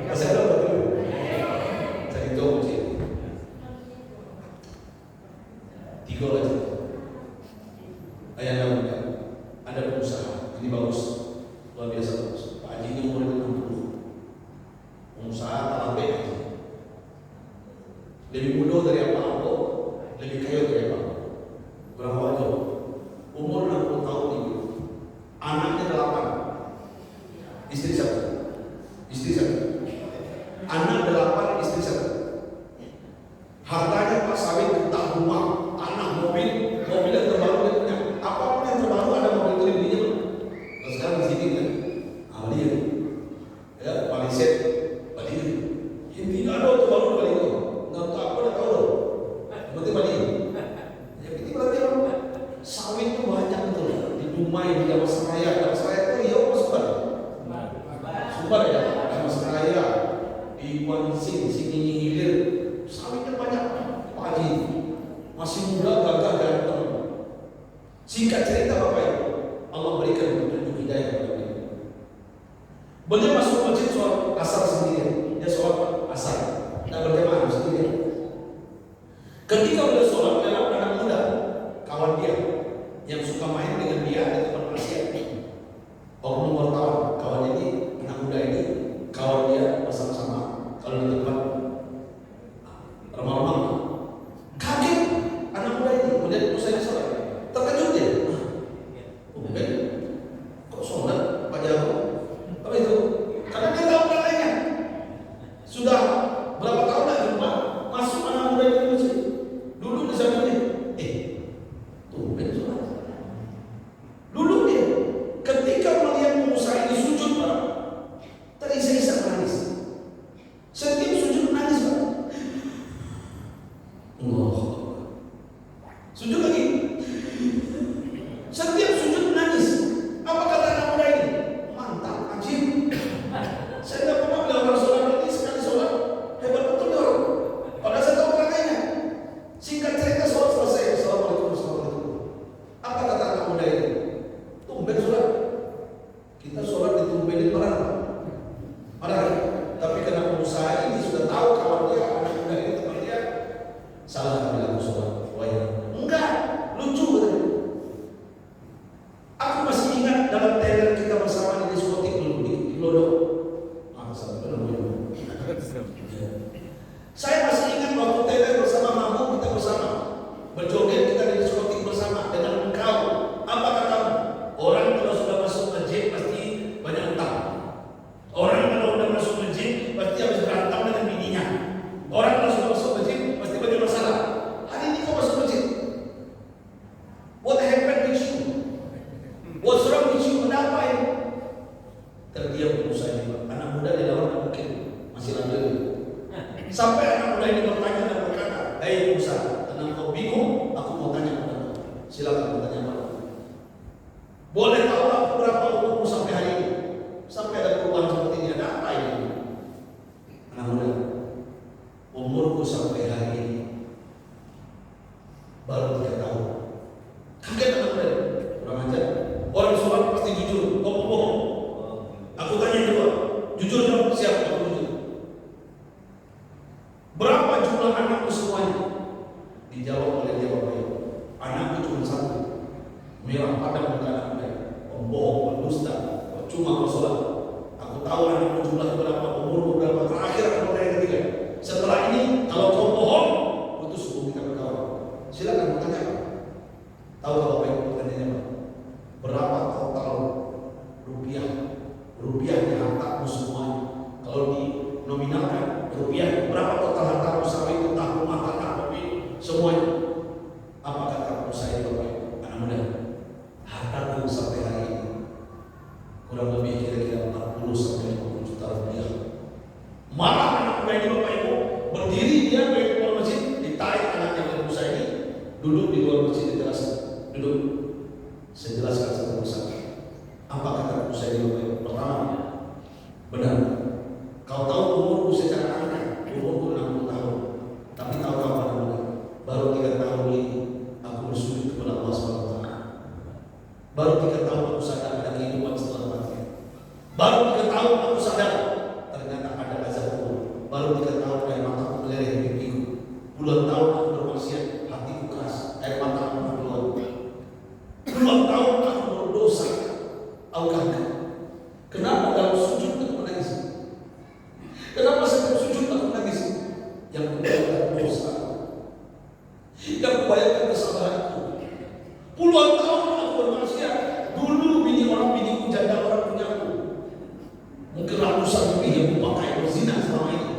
Masih ada waktu dulu. Saya itu uji 3 lagi. Ayah namanya ada pengusaha, ini bagus, luar biasa bagus. Pak Haji ini umur 60, pengusaha talambe Haji. Lebih muda dari apa aku, lebih kaya dari apa. Berapa waktu? Umur 60 tahun ini. Anaknya 8, istri 1. Anak 8, istri 1. Hartanya Pak sawit, entah rumah, tanah, mobil yang terbaru dia punya. Apapun yang terbaru ada mobil itu dibelinya. Kalau sekarang di sini kan, dia, ya Palisade, Bali. Intinya ada itu baru Bali itu. Nggak tahu apa, nggak tahu. Berarti Bali. Ya itu berarti sawit itu banyak betul. Di Dumai, di Damastraya itu ya Sumbar ya, Damastraya, di Kuansing, Sini Hilir, sawitnya banyak. Pagi masih muda, gagah ganteng. Singkat cerita Bapak Ibu, Allah berikan petunjuk hidayah kepada beliau. Beliau masuk masjid sholat asar sendirian. Dia sholat asar, tidak berjamaah sendirian. Ketika beliau sholat, lewat anak muda, kawan dia yang suka main dengan dia di tempat maksiat. Oknum wartawan, kawan ini, anak muda ini, kawan dia bersama-sama. Kalau di tempat remang-remang, kaget anak muda ini melihat usai sholat. Terkejut dia. Kok sholat Pak Jarwo? Apa itu? Karena dia tahu nilainya. Sudah berapa tahun lagi Pak masuk anak muda itu masjid. Dulu di zaman ini maka anak muda pembohong, pendusta, cuma kau sholat. Aku tahu anakmu jumlah berapa, umur berapa, terakhir aku yang ketiga. Setelah ini kalau kau bohong, putus hubung kita berkawan. Silakan bertanya apa? Tahu kalau baik pertanyaannya apa? Berapa total rupiahnya hartamu semuanya? Kalau dinominalkan rupiah, berapa total hartamu sampai itu tahun rumah tanah mobil semuanya? Apa kata saya Bapak anak muda? Hartaku sampai hari ini kurang lebih kira-kira 40 sampai 50 juta rupiah. Malah anak muda ini Bapak Ibu berdiri dia dari luar masjid, ditarik anaknya oleh Musa ini, duduk di luar masjid dijelaskan, duduk. Saya jelaskan satu persatu. Apa kata Musa ini Bapak Ibu? Pertama, benar. Kau tahu umurku secara angka, umurku 60 tahun. Tapi tahu apa namanya? Baru 3 tahun ini aku bersujud kepada Allah SWT. Baru 3 tahun aku sadar ada kehidupan setelah mati. Baru 3 tahun aku sadar ternyata ada azab kubur. Baru 3 tahun air mataku meleleh di pipiku. Puluhan tahun aku bermaksiat, hatiku keras, air mataku keluar. Puluhan tahun aku berdosa. Tahukah kenapa dalam sujud aku menangis? Kenapa setiap sujud aku menangis? Yang membayangkan dosa, yang membayangkan kesalahanku. Puluhan tahun aku bermaksiat. Dulu bini biniku janda orang punyaku. Mungkin ratusan lebih yang kupakai berzina selama ini.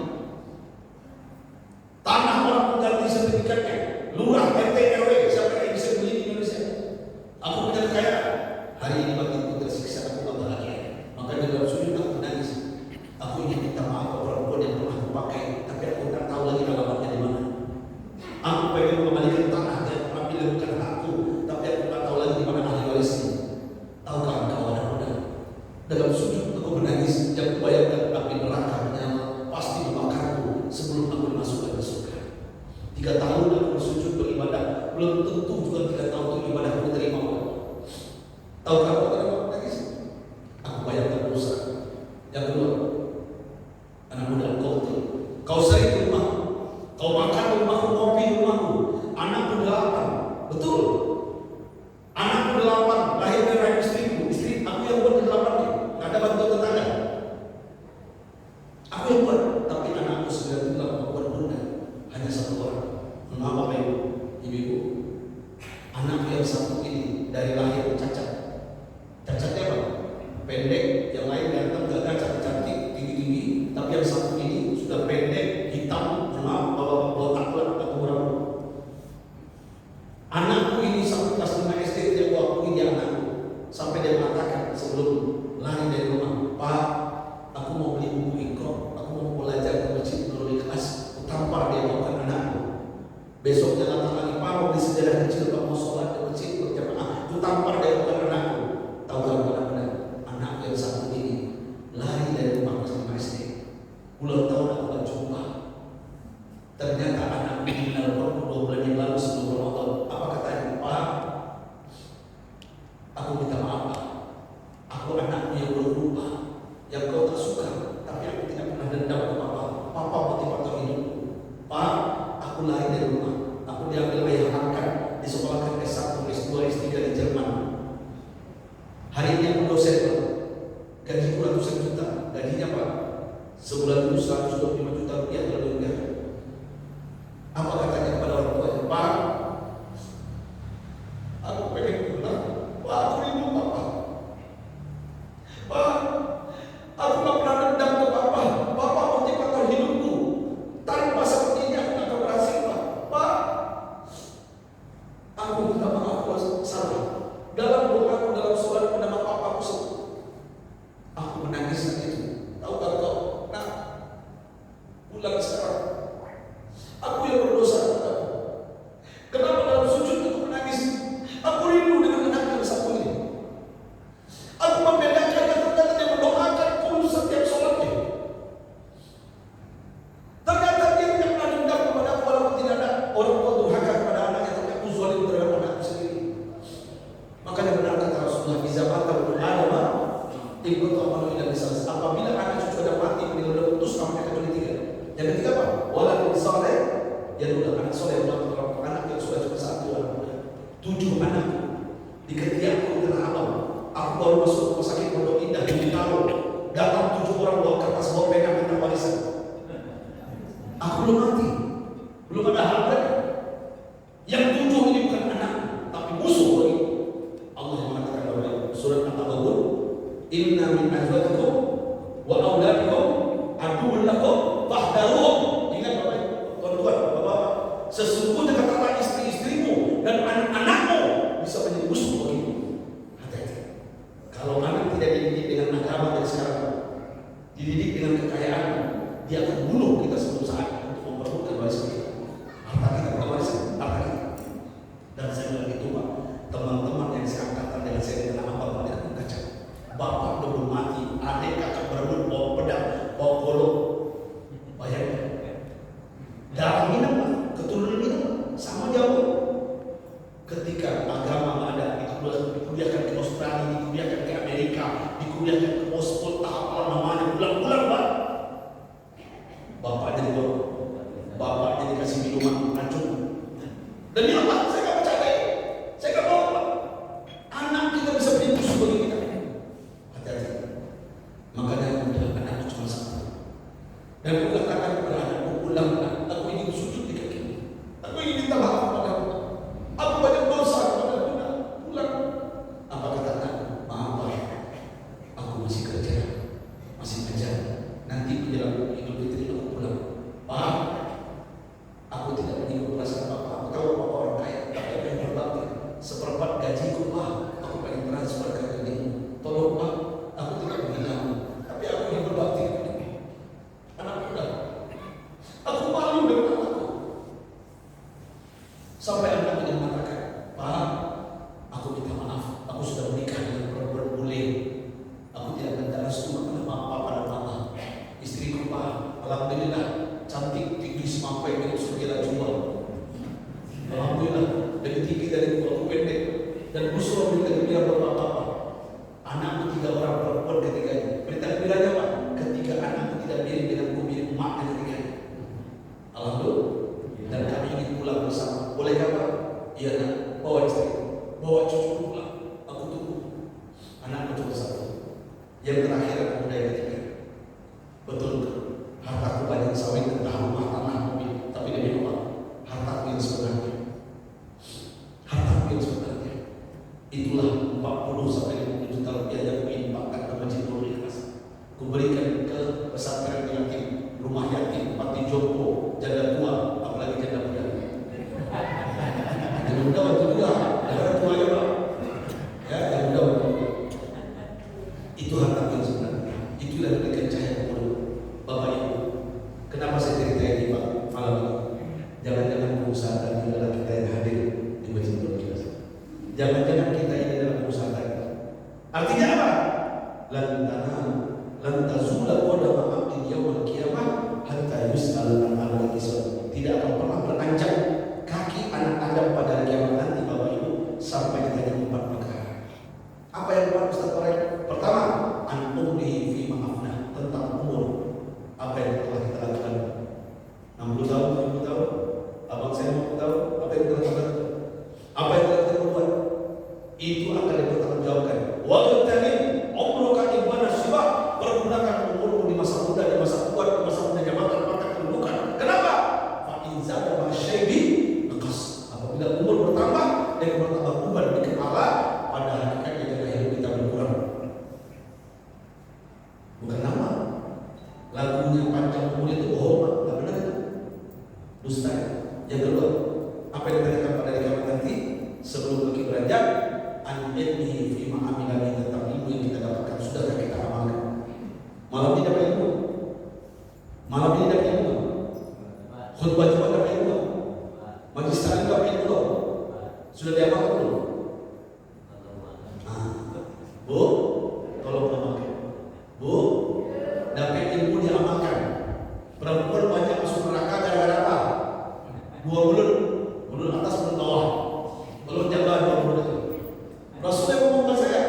Tanah orang mengganti sertifikatnya. Lurah, RT, RW, siapa yang bisa beli di Indonesia? Aku punya kekayaan. Hari ini bagiku tersiksa, aku tak bahagia. Makanya dalam sujud aku menangis. Aku ingin minta maaf kepada orang yang pernah aku pakai, tapi aku tak tahu lagi alamatnya di mana. Aku pengen mengembalikan tanah yang pernah bukan hakku, tapi aku tak tahu lagi di mana ahli warisnya. Tahukah engkau anak muda? Dalam sujud aku menangis, yang kubayangkan api neraka menyala pasti membakarku sebelum aku dimasukkan ke surga. 3 tahun aku bersujud beribadah, belum tentu juga 3 tahun itu ibadah aku diterima Allah. Tahukah engkau kenapa aku menangis? Aku bayangkan dosa. Yang kedua, anak muda, kau sering di rumah, kau makan di rumahku, ngopi di rumahku. Anakku 8, betul. Anakku 8, lahir dari rahim istriku. Istri aku yang buat 8 nih, nggak ada bantuan tetangga. Aku yang buat, tapi anakku 9 membuat bunda hanya 1 orang. Mengapa ibu? Anakku yang satu ini dari lahir cacat. Cacatnya apa? Pendek, yang lain ganteng, gagah, cantik, tinggi-tinggi. Tapi yang satu ini sudah pendek, hitam, bawa botak atau rambut. Anakku ini sampai kelas 5 SD dia akui dia anakku. Sampai dia mengatakan sebelum lari dari rumah, Pak, aku mau beli buku Iqra, aku mau belajar ke masjid melalui kelas. Aku tampar dia bukan anakku. Besoknya datang lagi, Pak, mau beli sejarah kecil, Pak, mau sholat ke masjid berjamaah. Aku tampar dia bukan anakku. Tahu kan anak yang satu ini lari dari rumah kelas 5 SD. Puluhan tahun aku tak jumpa. Ternyata anakku ini menelpon 2 bulan yang lalu sebelum Ramadan. Apa katanya? Pak, aku minta maaf Pak. Aku anakmu yang berubah, yang kau tak suka, tapi aku tidak pernah dendam ke Papa. Papa motivator hidupku. Pak, aku lari dari rumah. Aku diambil ayah angkat, disekolahkan S1, S2, S3 di Jerman. Hari ini aku dosen Pak. Gajiku ratusan juta. Gajinya Pak, sebulan itu 125 juta rupiah kalau enggak. Apa katanya kepada orang tuanya? Pak, aku pengen pulang. Pak, aku rindu Papa. Pak, aku gak pernah dendam ke Papa. Papa motivator hidupku. Tanpa seperti ini aku gak akan berhasil Pak. Pak, aku minta maaf kalau salah. Dalam doaku, dalam sholat nama Papa aku sebut. Aku menangis saat itu. Tahu tak kau? Nah, pulang sekarang. Aku yang berdosa kepadamu. Kenapa dalam sujud aku menangis? Aku rindu dengan anak yang satu ini. Aku membedakannya ternyata dia mendoakan pun setiap sholatnya. Ternyata dia tidak pernah dendam kepada aku walaupun tidak ada orang tua durhaka kepada anaknya, tapi aku zalim terhadap anakku sendiri. Makanya benar kata Rasulullah, "Iza mata ibnu Adam, ikut amalu ila misal." Apabila anak cucu ada mati, beliau sudah putus amalnya kecuali 3. Yang ketiga apa? Walad saleh, ya sudah anak soleh, anak yang sudah cuma 1 anak. 7 anak. di ketiakku di Tanah Abang. Aku baru masuk rumah sakit Pondok Indah di Bintaro. Datang 7 orang bawa kertas, bawa pena minta warisan. Aku belum mati, belum ada hal mereka. Yang 7 ini bukan anak, tapi musuh lagi. Allah yang mengatakan dalam surat At-Taghabun, inna min azwajikum wa auladikum aduwwun lakum fahdharuhum. Ingat Bapak, tuan-tuan, Bapak, sesungguhnya katakan istri-istrimu dan anak-anakmu bisa menjadi musuh bagimu. Hati-hati. Kalau anak tidak dididik dengan agama dari sekarang, dididik dengan kekayaan, dia akan bunuh kita sebelum saat untuk memperebutkan warisan kita. Harta kita bukan warisan, harta kita. Dan saya bilang itu Pak, teman-teman yang seangkatan dengan saya dengan apa Pak, dengan kaca. Bapak belum mati, adik kakak berebut bawa pedang, bawa golok. Bayangkan. Darah minum Pak, keturunan minum sama jauh. Ketika agama ada, dikuliahkan ke Australia, dikuliahkan ke Amerika, dikuliahkan ke Moskow, apa namanya, bulan-bulan Pak. Bapaknya dibawa, bapaknya dikasih minuman racun. Demi apa? Saya nggak percaya. Saya nggak mau Pak. Anak kita bisa menjadi musuh bagi kita. Hati-hati. Makanya aku bilang anak itu cuma satu. Dan aku katakan kepada anakku, ulang, aku ingin sujud di kakimu. Aku ingin minta maaf kepadamu. Aku banyak dosa kepadamu. Pulang. Apa kata anakku? Maaf Pak. Aku masih kerja, masih kerja. Nanti menjelang Idul Fitri aku pulang. Pak, aku tidak menyinggung perasaan Bapak. Aku tahu Bapak orang kaya, tapi aku yang berbakti. Seperempat gajiku Pak, aku pengen transfer ke rekeningmu. Tolong Pak, aku tidak menghinamu, tapi aku ingin berbakti kepadamu. Anak muda, aku malu dengan anakku. Sampai anak yang mengatakan, Pak, aku minta maaf, aku sudah menikah dengan perempuan bule. Aku tidak minta restu kepada Bapak pada Bapak. Istriku Pak, alhamdulillah cantik, tinggi semampai dengan segala jual. Alhamdulillah, lebih tinggi dari aku pendek dan musuh minta bilang bapak-bapak. Anakku 3 orang perempuan ketiganya. Berita gembiranya Pak, ketiga anakku tidak mirip dengan mirip emaknya ketiganya. Alhamdulillah. Dan kami ingin pulang bersama. Bolehkah Pak? Iya nak, bawa istri, bawa cucu pulang. Aku tunggu. Anakku cuma 1. Yang terakhir anak muda yang ketiga. Betul, hartaku banyak sawit, entah rumah, tanah, mobil, tapi demi Allah, hartaku yang sebenarnya. Hartaku yang sebenarnya. Itulah 40 sampai 50 juta rupiah yang kuinfakkan ke Masjid Nurul Ikhlas. Kuberikan ke pesantren yatim, rumah yatim, panti jompo, janda tua, apalagi janda muda. Janda muda waktu juga, janda tua aja Pak. Ya, janda muda waktu juga. Itu hartaku yang sebenarnya. Itulah yang diberikan cahaya kepada Bapak Ibu. Kenapa saya cerita ini Pak malam ini? Jangan-jangan pengusaha tadi adalah kita yang hadir di Masjid Nurul Ikhlas. Jangan-jangan kita ini adalah pengusaha tadi. Artinya apa? Lan tazula qadama 'abdin yaumil qiyamah hatta yus'al an amali kisab. Tidak akan pernah beranjak kaki anak Adam pada hari kiamat nanti Bapak Ibu sampai ditanya 4 perkara. Apa yang 4 Ustaz Torek? Pertama, an umrihi fi ma'afna, tentang umur. Apa yang telah kita lakukan? 60 tahun, 70 tahun, abang saya 50 tahun, apa yang telah kita lakukan? Apa yang telah kita buat? Itu akan dipertanggungjawabkan. Wa tamin umruka ibana syibah, pergunakan umurmu di masa muda, di masa kuat, di masa muda jabatan, pangkat, kedudukan. Kenapa? Fa in zada ma syaibi naqas. Apabila umur bertambah dan bertambah beban di kepala, pada hakikatnya jaga hidup kita berkurang. Bukan nama. Lagunya panjang umur itu bohong Pak, nggak benar itu. Dusta. Yang kedua, apa yang dikatakan pada kiamat nanti sebelum kaki beranjak, an ilmihi fi ma'amilani, tentang ilmu yang kita dapatkan sudahkah kita amalkan. Malam ini dapat ilmu. Malam ini dapat ilmu. Khutbah Jumat dapat ilmu. Majlis taklim dapat ilmu. Sudah diamalkan belum? Bu, tolong amalkan. Bu, dapat ilmu diamalkan. Perempuan banyak masuk neraka gara-gara apa? 2 bulan, bulan atas, bulan bawah. Belum jaga 2 bulan itu. Rasulullah ngomong ke saya,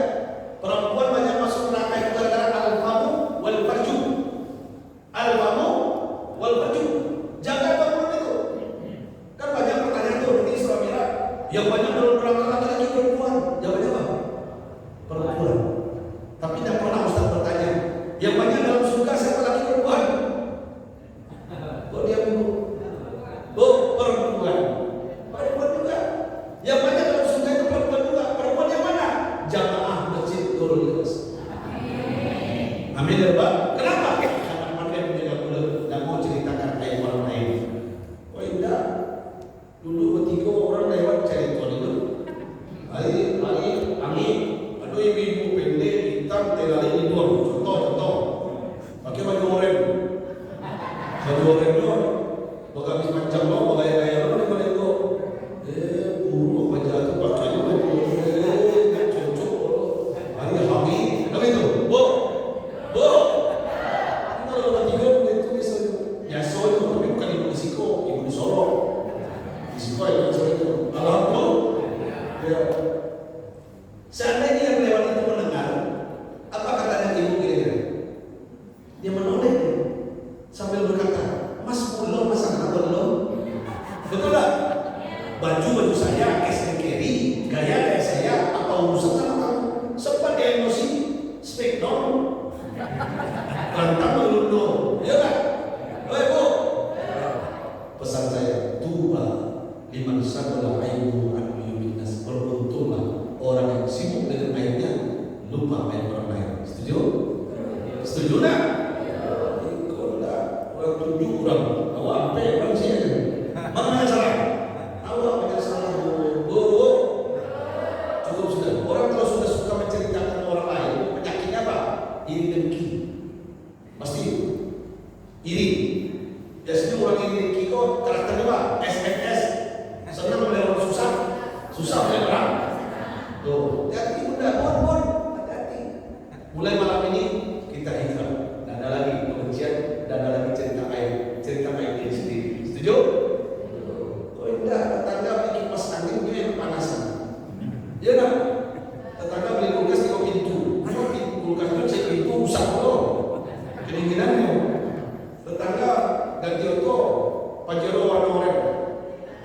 perempuan banyak masuk neraka itu gara-gara al-famu wal farju. Al-famu wal farju. Jaga 2 bulan itu. Kan banyak pertanyaan tuh di Isra Mi'raj. Yang banyak dalam neraka laki-laki perempuan. Jawabannya Amin ya Pak. Kenapa? Karena pandai menjaga mulut dan mau ceritakan aib orang lain. Oh indah. Dulu ketika orang lewat cari tuan itu, angin, aduh ibu pendek hitam telali ini dua. Contoh, pakai baju oranye. Baju oranye itu, bakal habis macam lo, gaya-gaya lo nih balik lo. Buruk apa jatuh pakainya baju oranye, cocok lo. Hari hangi, apa itu? Bo. Kalau ketiga itu bisa ya solo, tapi bukan ibu di Siko, ibu di Solo. Di Siko ya solo itu. Alhamdulillah. Seandainya yang lewat itu mendengar, apa katanya ibu kira-kira? Dia menoleh sambil berkata, Mas belum, mas anak belum. Betul tak? Baju saya, cash and carry, gaya kayak saya, apa urusan sama kamu? Sempat dia emosi, speak down. Rantang melulu, ya kan? Oh ibu, pesan saya, tuba liman sadala aibu an yuminas. Beruntunglah orang yang sibuk dengan aibnya, lupa aib orang lain. Setuju? Setuju tak? Kalau tak, orang tujuh orang, awak apa orang sini? Mana yang salah? Awak yang salah, bu. Cukup sudah. Orang kalau sudah suka menceritakan orang lain, penyakitnya apa? Iri dengki. Pasti iri. Biasanya orang iri dengki kok karakternya apa? SMS. Senang melihat orang susah melihat orang. Tuh, hati bunda, bon, hati. Mulai malam ini kita hijrah. Tidak ada lagi kebencian, tidak ada lagi cerita aib diri sendiri. Setuju? Oh indah, tetangga beli kipas angin dia yang panasan. Iya kan? Tetangga beli kulkas di pintu. Kulkas itu cek pintu rusak loh. Kedinginannya. Tetangga ganti auto Pajero warna oranye.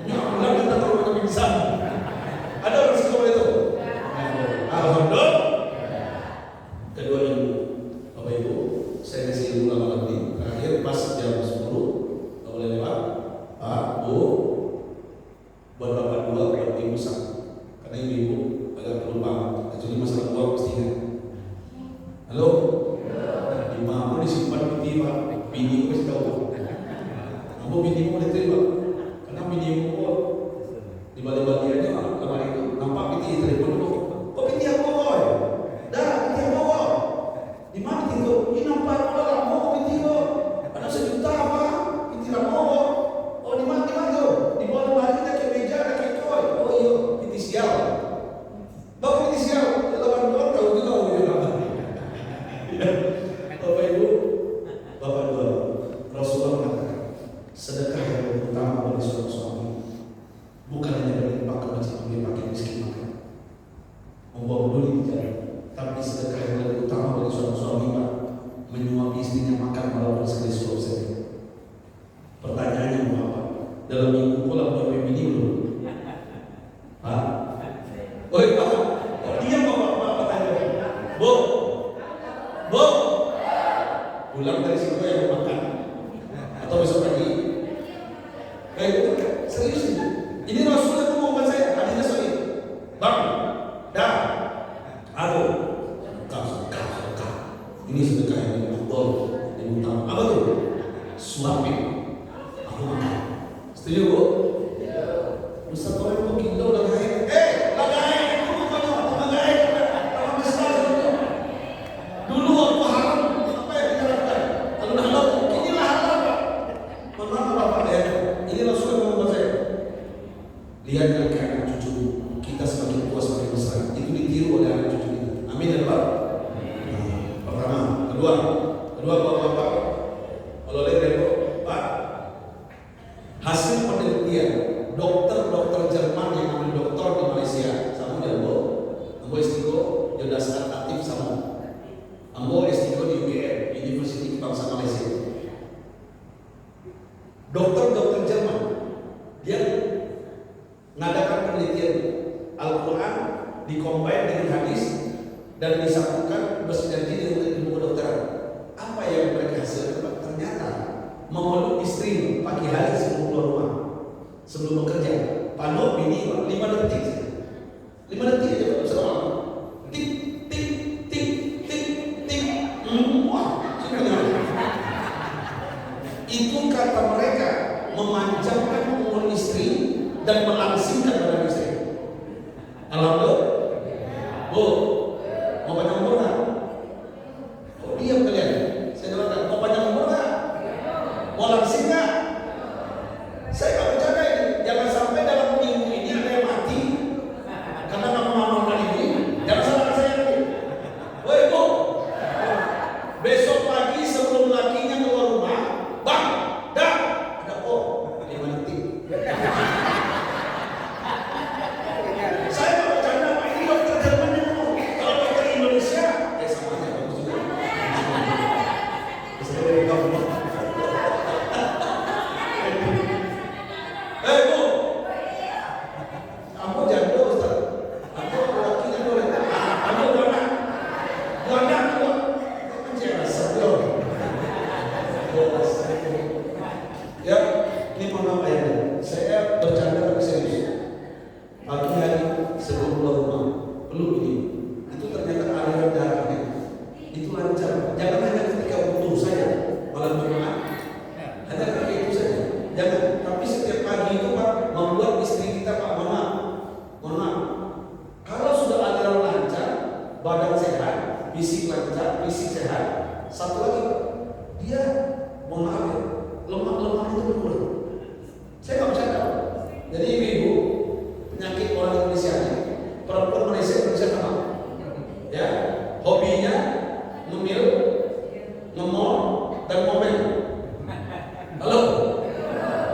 Punya ambulan kita taruh ke pingsan. Ada orang sekolah itu? Alhamdulillah. Kedua ibu, Bapak Ibu, saya kasih ulang lagi. Terakhir pas jam 10, tak boleh lewat. Pak, Bu, buat Bapak dua, buat Ibu satu. Karena ibu agak perlu banget. Kecuali masalah uang pasti ingat. Halo? Lima aku disimpan di Pak. Bini aku kasih tahu. Kamu bini aku diterima. Karena bini aku di balik-balik aja lemari itu. Nampak bini telepon aku. Kok bini aku boy? Dah, bini aku boy. Di mana bini itu? Ini nampak aku dah lama bini aku. Ada 1 juta apa? Bini lama. Oh di mana tu? Di bawah lemari nak ke meja nak ke toy. Oh iya, bini sial. Bapak bini sial. Lawan orang tahu juga Bapak Ibu, Bapak dua, Rasulullah mengatakan sedekah yang utama bagi seorang suami bukan hanya berlimpah ke masjid bagi miskin makan, membawa peduli tidak, tapi sedekah yang lebih utama bagi seorang suami Pak, menyuapi istrinya makan walaupun sekali suap saja. Pertanyaannya apa? Dalam minggu pola punya bini belum? Hah? Oh Pak, dia bapak tanya, Bu, pulang dari situ yang makan atau besok pagi. Baik, serius ini Rasulullah ngomong saya, hadisnya sahih. Bang, dah, aduh, kau. Ini sedekah yang afdal, yang utama. Apa tuh? Suapin, aku makan. Setuju Bu? Ustaz orang itu kita udah kaya. Lagai, itu bukan apa lagai. Apa masalah itu? Dulu waktu haram. Ini Rasulullah ngomong saya. Lihat ke anak cucu kita semakin tua semakin besar. Itu ditiru oleh anak cucu kita. Amin ya Pak. Pertama, kedua Bapak. Kalau lihat Pak, hasil penelitian dokter Jerman yang ambil doktor di Malaysia, sama dia Ambo S3 Yodasar aktif sama. Ambo S3 di UGM, University Bangsa Malaysia. Dokter Jerman dia mengadakan penelitian Al-Quran dikombin dengan hadis dan disatukan bersinergi dengan ilmu kedokteran. Apa yang mereka hasilkan? Ternyata memeluk istri pagi hari sebelum keluar rumah, sebelum bekerja, panuk bini 5 detik saja. 5 detik aja selama tik. Wah, dan melangsingkan badan istri. Alhamdulillah. Bu, mau panjang umur nggak? Oh diam kalian. Saya jawabkan, mau panjang umur nggak? Mau langsing nggak? Saya nggak bercanda ini. Jangan sampai dalam minggu ini ada yang mati karena nggak mengamalkan ini. Jangan salahkan saya lagi. Woi bu, besok pagi sebelum lakinya keluar rumah, bang, dah, ada kok 5 detik. Saya nggak bercanda, Pak. Ini dokter Jerman yang ngomong. Kalau dokter Indonesia, sama aja bagus juga. Seperti kamu. Bu, kamu janda Ustaz. Aku lakinya boleh. Kamu anak. Anak tua. Jangan sebelum. Ya, ini maaf ya. Saya bercanda tapi serius. Pagi hari sebelum keluar rumah, belum ini. Itu ternyata aliran darahnya. Itu lancar. Jangan hanya ketika butuh saja, malam Jumat. Hanya ketika itu saja. Jangan. Tapi setiap pagi itu Pak membuat istri kita Pak mohon maaf. Kalau sudah aliran lancar, badan sehat, fisik lancar, fisik sehat. Satu lagi Pak, dia mohon maaf ya, lemak itu berkurang. Saya nggak bercanda. Jadi ibu-ibu, penyakit orang Indonesia ini, perempuan Malaysia sama, ya, hobinya ngemil, ngemol, dan momen. Halo.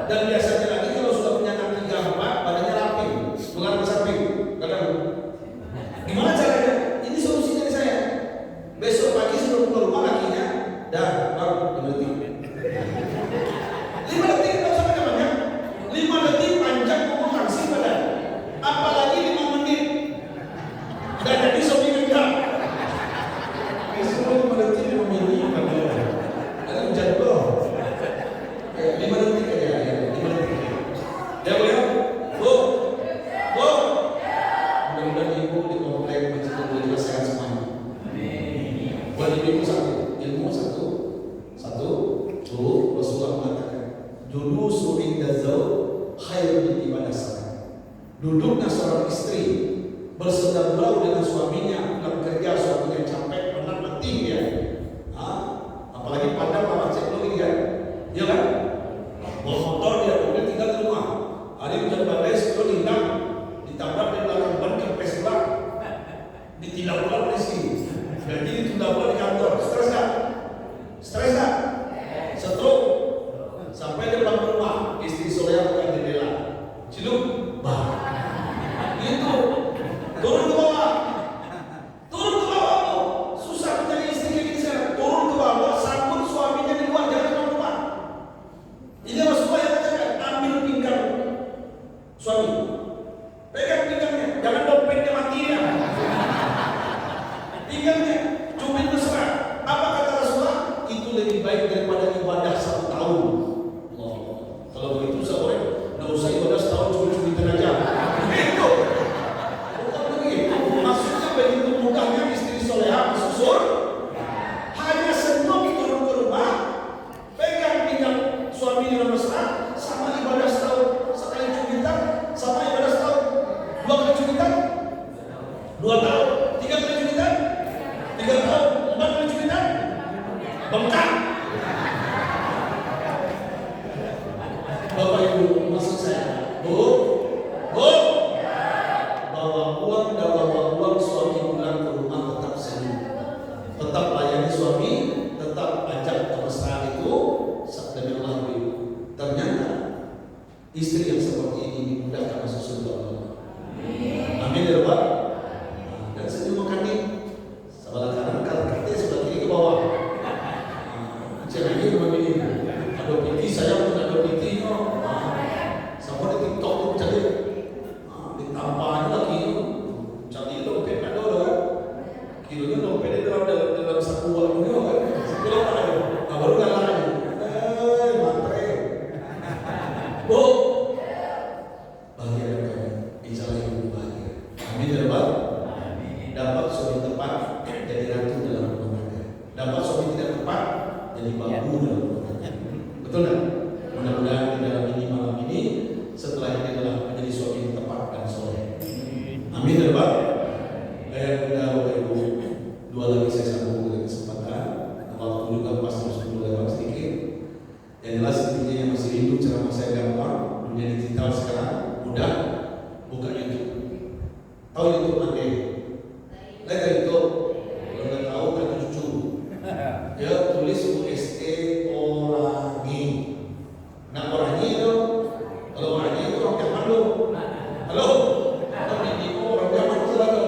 Dan biasanya lagi kalau sudah punya anak 3, 4, badannya ramping, mengarah ke samping. Kadang, gimana caranya? Ini solusi dari saya. Besok pagi sebelum keluar rumah lakinya, dah, bang, 5 detik. 5 detik itu sampai kapan? 5 detik panjang ngomong langsing badan. Apalagi 5 menit. Dan jadi suami genggam. Besok 5 detik 5 menit. Ada jadwal. 5 detik aja ya. 5 detik. Ya Bu ya. Bu. Mudah-mudahan ibu di komplek Masjid Al sehat semuanya. Buat ibu satu, ilmu satu. Bu, Rasulullah mengatakan, julusu inda zauj khairun min ibadah salat. Duduknya seorang istri bersenda-gurau dengan suaminya dalam kerja, suaminya capek, penat, letih ya. Apalagi pada mama cek lo ini kan, ya kan? Bawa motor dia, mobil tinggal di rumah. Hari hujan badai, sepuluh lintang, ditabrak di belakang ban kempes belak, ditindak pula polisi. Jadi ditunda pula di kantor. Stres nggak? Stroke. Sampai depan rumah, istri Soleha bukan jendela. Ciluk, bah. Itu turun ke bawah. Susah mencari istri kayak gini sekarang. Turun ke bawah, sambut suaminya di luar, jangan ke rumah. Ini Rasulullah yang katakan, ambil pinggang suami, pegang pinggangnya, jangan dompetnya mati ya. Pinggangnya, cubit mesra. Apa kata Rasulullah? Itu lebih baik daripada ibadah 1 tahun. Allah. Kalau begitu seorang nggak usah ibadah setahun, cubit-cubitan aja. Begitu. Bukan begitu. Maksudnya begitu mudahnya istri Soleha masuk surga. Hanya sentuh turun ke rumah, pegang pinggang suaminya mesra, sama ibadah setahun. Sekali cubitan, sama ibadah setahun. 2 kali cubitan, 2 tahun. 3 kali cubitan, 3 tahun. 4 kali cubitan, bengkak. Bapak Ibu, maksud saya, Bu, bawa uang suami pulang ke rumah tetap senyum, tetap layani suami, tetap ajak kemesraan itu demi Allah. Ternyata istri yang seperti ini dimudahkan masuk surga Allah. Amin ya Rabbal. Dan senyum makan nih, sebelah kanan katanya sebelah kiri ke bawah. Jangan ini memang ini. Ada PT saya pun ada PT sama di TikTok tuh cari ditambah aja lagi cari dompet ada kan kilonya dompetnya dalam saku uang ini kan kilo ada baru kalah matre Bu bahagia kami insya Allah ibu bahagia. Amin ya Rabbal. Dapat suami tepat jadi ratu dalam rumah tangga, dapat suami tidak tepat jadi babu dalam rumah tangga. Betul kan? Mudah-mudahan di dalam ini malam ini setelah ini adalah menjadi sama saya gampang. Dunia digital sekarang mudah. Buka YouTube. Tahu YouTube nanti? Lihat YouTube. Kalau nggak tahu kan cucu. Ya tulis UST Orangi. Nah Orangi itu, kalau Orangi itu orang Jerman loh. Halo, orang ini orang Jerman selalu.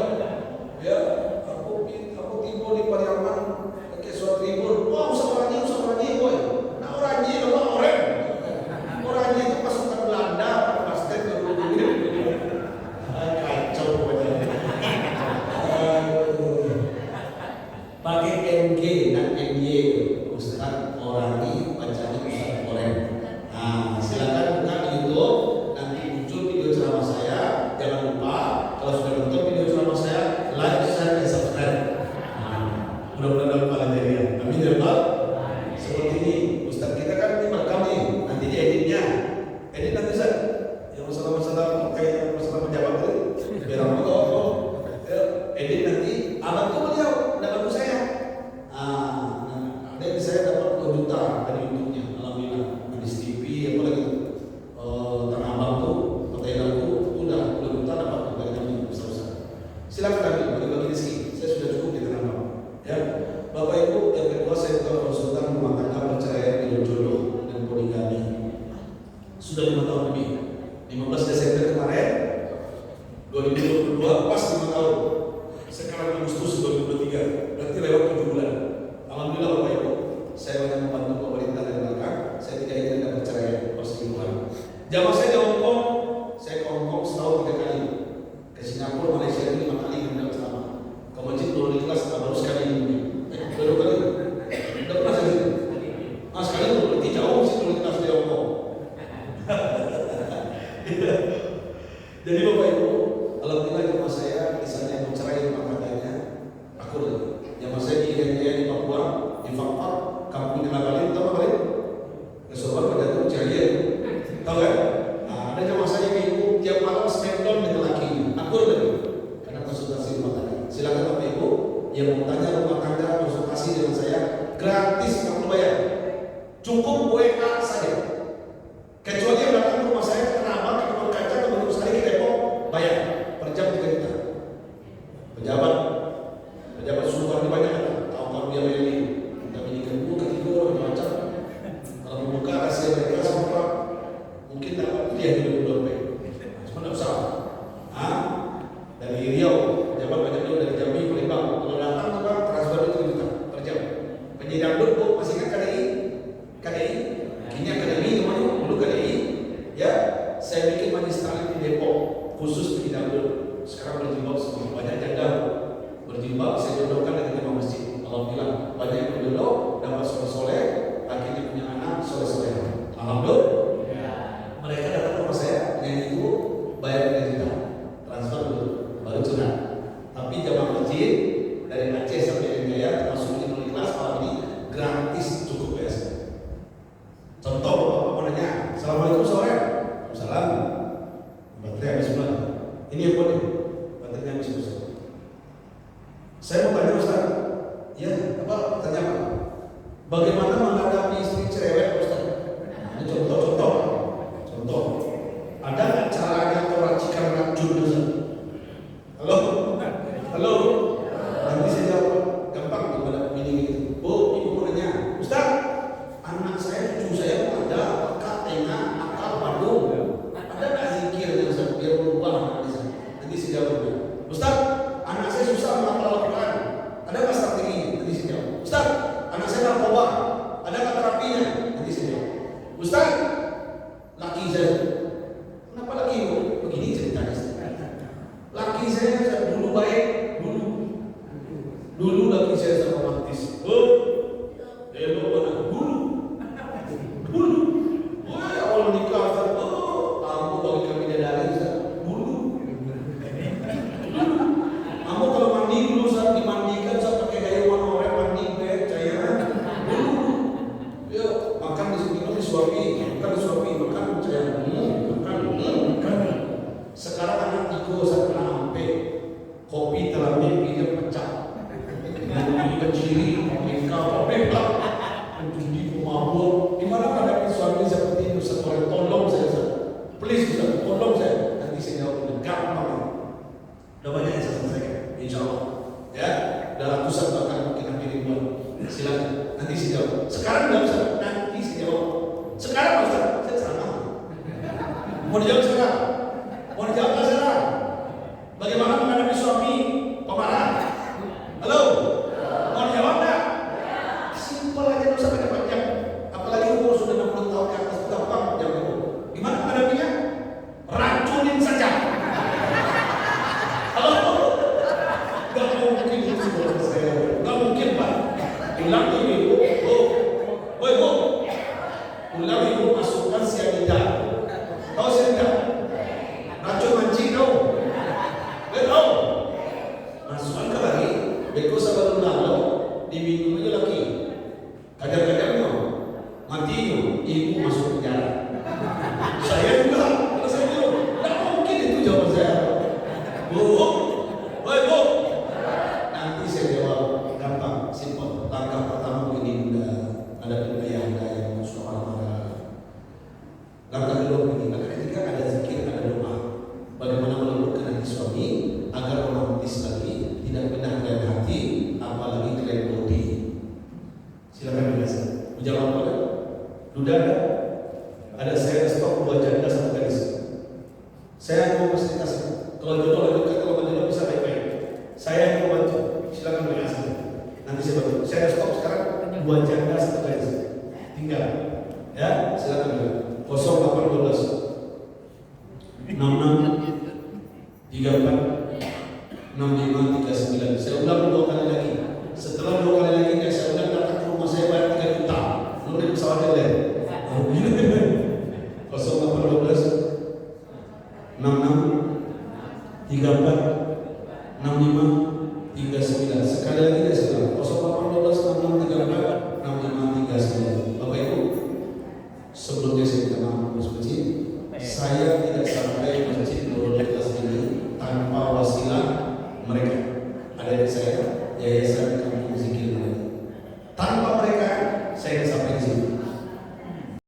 Ya, aku tiba di Pariaman, pakai suatu tribun. Wah, usah Orangi, boy. Nah Orangi itu orang. Orangi itu pasukan Belanda, basket dulu. Kacau pokoknya. Pakai NG dan NY, Ustaz Orangi, bacanya Ustaz Oren. Nah, silakan buka di YouTube, nanti muncul video ceramah saya. Jangan lupa kalau sudah nonton video ceramah saya, like, share, dan subscribe. Mudah-mudahan dapat pahala jariah. Amin ya Rabbal. Seperti ini, Ustaz kita kan ini merekam nih, nanti di editnya. Edit nanti Ustaz. Yang masalah-masalah kayak masalah pejabat itu, biar aku tahu. Edit nanti, abang tuh beliau, dan bantu saya. Ada saya dapat 2 juta dari YouTube-nya, alhamdulillah. Di TV, apa lagi? Tanah Abang tuh, Thailand tuh, udah 2 juta dapat dari kami besar-besar. Silakan kami bagi-bagi rezeki. Saya sudah cukup di Tanah Abang. Ya, Bapak Ibu, yang kedua saya buka konsultan rumah tangga perceraian dengan jodoh dan poligami. Sudah 5 tahun lebih. 15 Desember kemarin 2022 pas 5 tahun. Sekarang Agustus 2023, berarti lewat 7 bulan. Alhamdulillah Bapak Ibu, saya banyak membantu pemerintah dari belakang. Saya tidak ingin ada perceraian, perselingkuhan. Zaman saya di Hongkong, saya ke Hongkong setahun 3 kali. Ke Singapura, Malaysia itu 5 kali mendapat selama. Ke masjid Nurul Ikhlas baru sekali ini. Baru kali. Tidak pernah saya gitu. Sekali itu berarti jauh masjid Nurul Ikhlas di Hongkong. Jadi Bapak Ibu, alhamdulillah jemaah saya misalnya yang bercerai rumah tangganya akur. Jemaah saya di India, di Papua, di Fakfak, kampung Kelabalin, tahu kalian? Kesobat pada itu Jaya, tahu kan? Nah, ada jemaah saya yang ibu tiap malam smackdown dengan lakinya, akur lagi, karena konsultasi rumah tangga. Silakan Bapak Ibu yang mau tanya rumah tangga konsultasi dengan saya gratis, nggak perlu bayar, cukup WA saja. Kecuali yang datang ke rumah saya ke Tanah Abang, ke Kebun Kaca, ke Gunung Sari, ke Depok, bayar per jam 3 juta. Pejabat suruhan di banyak kan, tahu dia beli, kita belikan dulu ketiga macam. Kalau membuka rahasia mereka semua, mungkin dapat dia di 22 dompet. Cuma tidak usah. Dari Riau, pejabat banyak dulu dari Jambi, Palembang. Kalau datang tuh kan transfer 3 juta per jam. Penyanyi dangdut bu, masih kan KDI, kini akademi namanya, dulu KDI. Ya, saya bikin majelis taklim di Depok khusus penyanyi dangdut. Sekarang berjilbab semua, banyak janda berjilbab, saya jodohkan dengan imam masjid. Alhamdulillah, banyak yang berjodoh, dapat soleh-soleh, akhirnya punya anak soleh-soleh. Alhamdulillah. Mereka datang ke rumah saya, nyanyi itu bayar 3 juta, transfer dulu, baru curhat. Tapi jamaah masjid dari Aceh sampai Jaya, termasuk di Nurul Ikhlas malam ini gratis, cukup biasa. Contoh, Bapak mau nanya, Assalamualaikum sore. Salam. Baterai habis bulan. Ini yang boleh. Baterainya habis bulan. Saya mau tanya Ustaz. Ya, apa? Tanya apa? Bagaimana menghadapi istri cerewet Ustaz? Ini contoh. Ada nggak caranya atau racikan racun Ustaz? Halo. Nanti saya jawab. Gampang kepada ini gitu. Bu, ibu mau nanya, Ustaz, anak saya, cucu saya ada pekat, tengah, akal, padu. Ada nggak zikir yang Ustaz biar berubah nanti saya jawab. Ustaz, anak saya susah menghafal Al-Quran. Ada nggak strateginya? Nanti saya jawab. Ustaz, anak saya narkoba. Ada nggak terapinya? Nanti saya jawab. Ustaz, laki saya. Kenapa laki bu? Begini ceritanya. Laki saya dulu baik, dulu laki saya sama romantis. Dulu. Awal menikah Ustaz. Kamu bagi kami dari Ustaz. Dulu. Kamu kalau mandi dulu saat dimandikan saat pakai gaya warna oranye mandi cairan. Dulu. Yuk makan disuapi, makan cairan. Makan. Sekarang anak tiga saat kena ampe, kopi terlambat dia pecah. Ini kecil, mereka, judi, pemabuk. Di mana pada suami seperti itu seorang tolong. ratusan bahkan mungkin hampir ribuan. Silakan, nanti saya jawab. Sekarang nggak usah, nanti saya jawab. Sekarang Pak Ustaz, saya ceramah. Mau dijawab sekarang? Mau dijawab nggak sekarang? Bagaimana menghadapi suami pemarah? Halo? Mau dijawab nggak? Simpel aja, nggak usah banyak-banyak. Apalagi umur sudah 60 tahun ke atas, gampang jawab itu. Gimana menghadapinya? Racunin saja. Halo? Gak mungkin itu saudara saya. Gak mungkin Pak. Ulang ibu. Woi bu. Ulang ibu masukkan cyanida. Tahu cyanida? Racun mancing tahu? Tahu? Masukkan ke lagi. Beko sabar lalu diminum aja lagi. Kadang-kadangnya mati ibu masuk penjara. Saya juga. Kalau saya bilang, gak mungkin itu jawaban saya. Bu. Woi bu. Nanti saya jawab gampang, simpel. Langkah pertama begini bunda, ada ayah anda yang suka marah-marah. Langkah kedua begini, langkah ketiga ada zikir, ada doa. Bagaimana melembutkan hati suami agar romantis lagi, tidak benar dari hati, apalagi kalian bodi. Silakan biasa. Menjawab apa? Duda ada? Ada saya stok 2 janda 1 gadis. Saya mau fasilitasi. Kalau jodoh lanjutkan, kalau jodoh bisa baik-baik. Saya mau bantu. Silakan beri asal. Nanti saya bantu. Saya stop sekarang 2 janda 1 gadis. Tinggal, ya.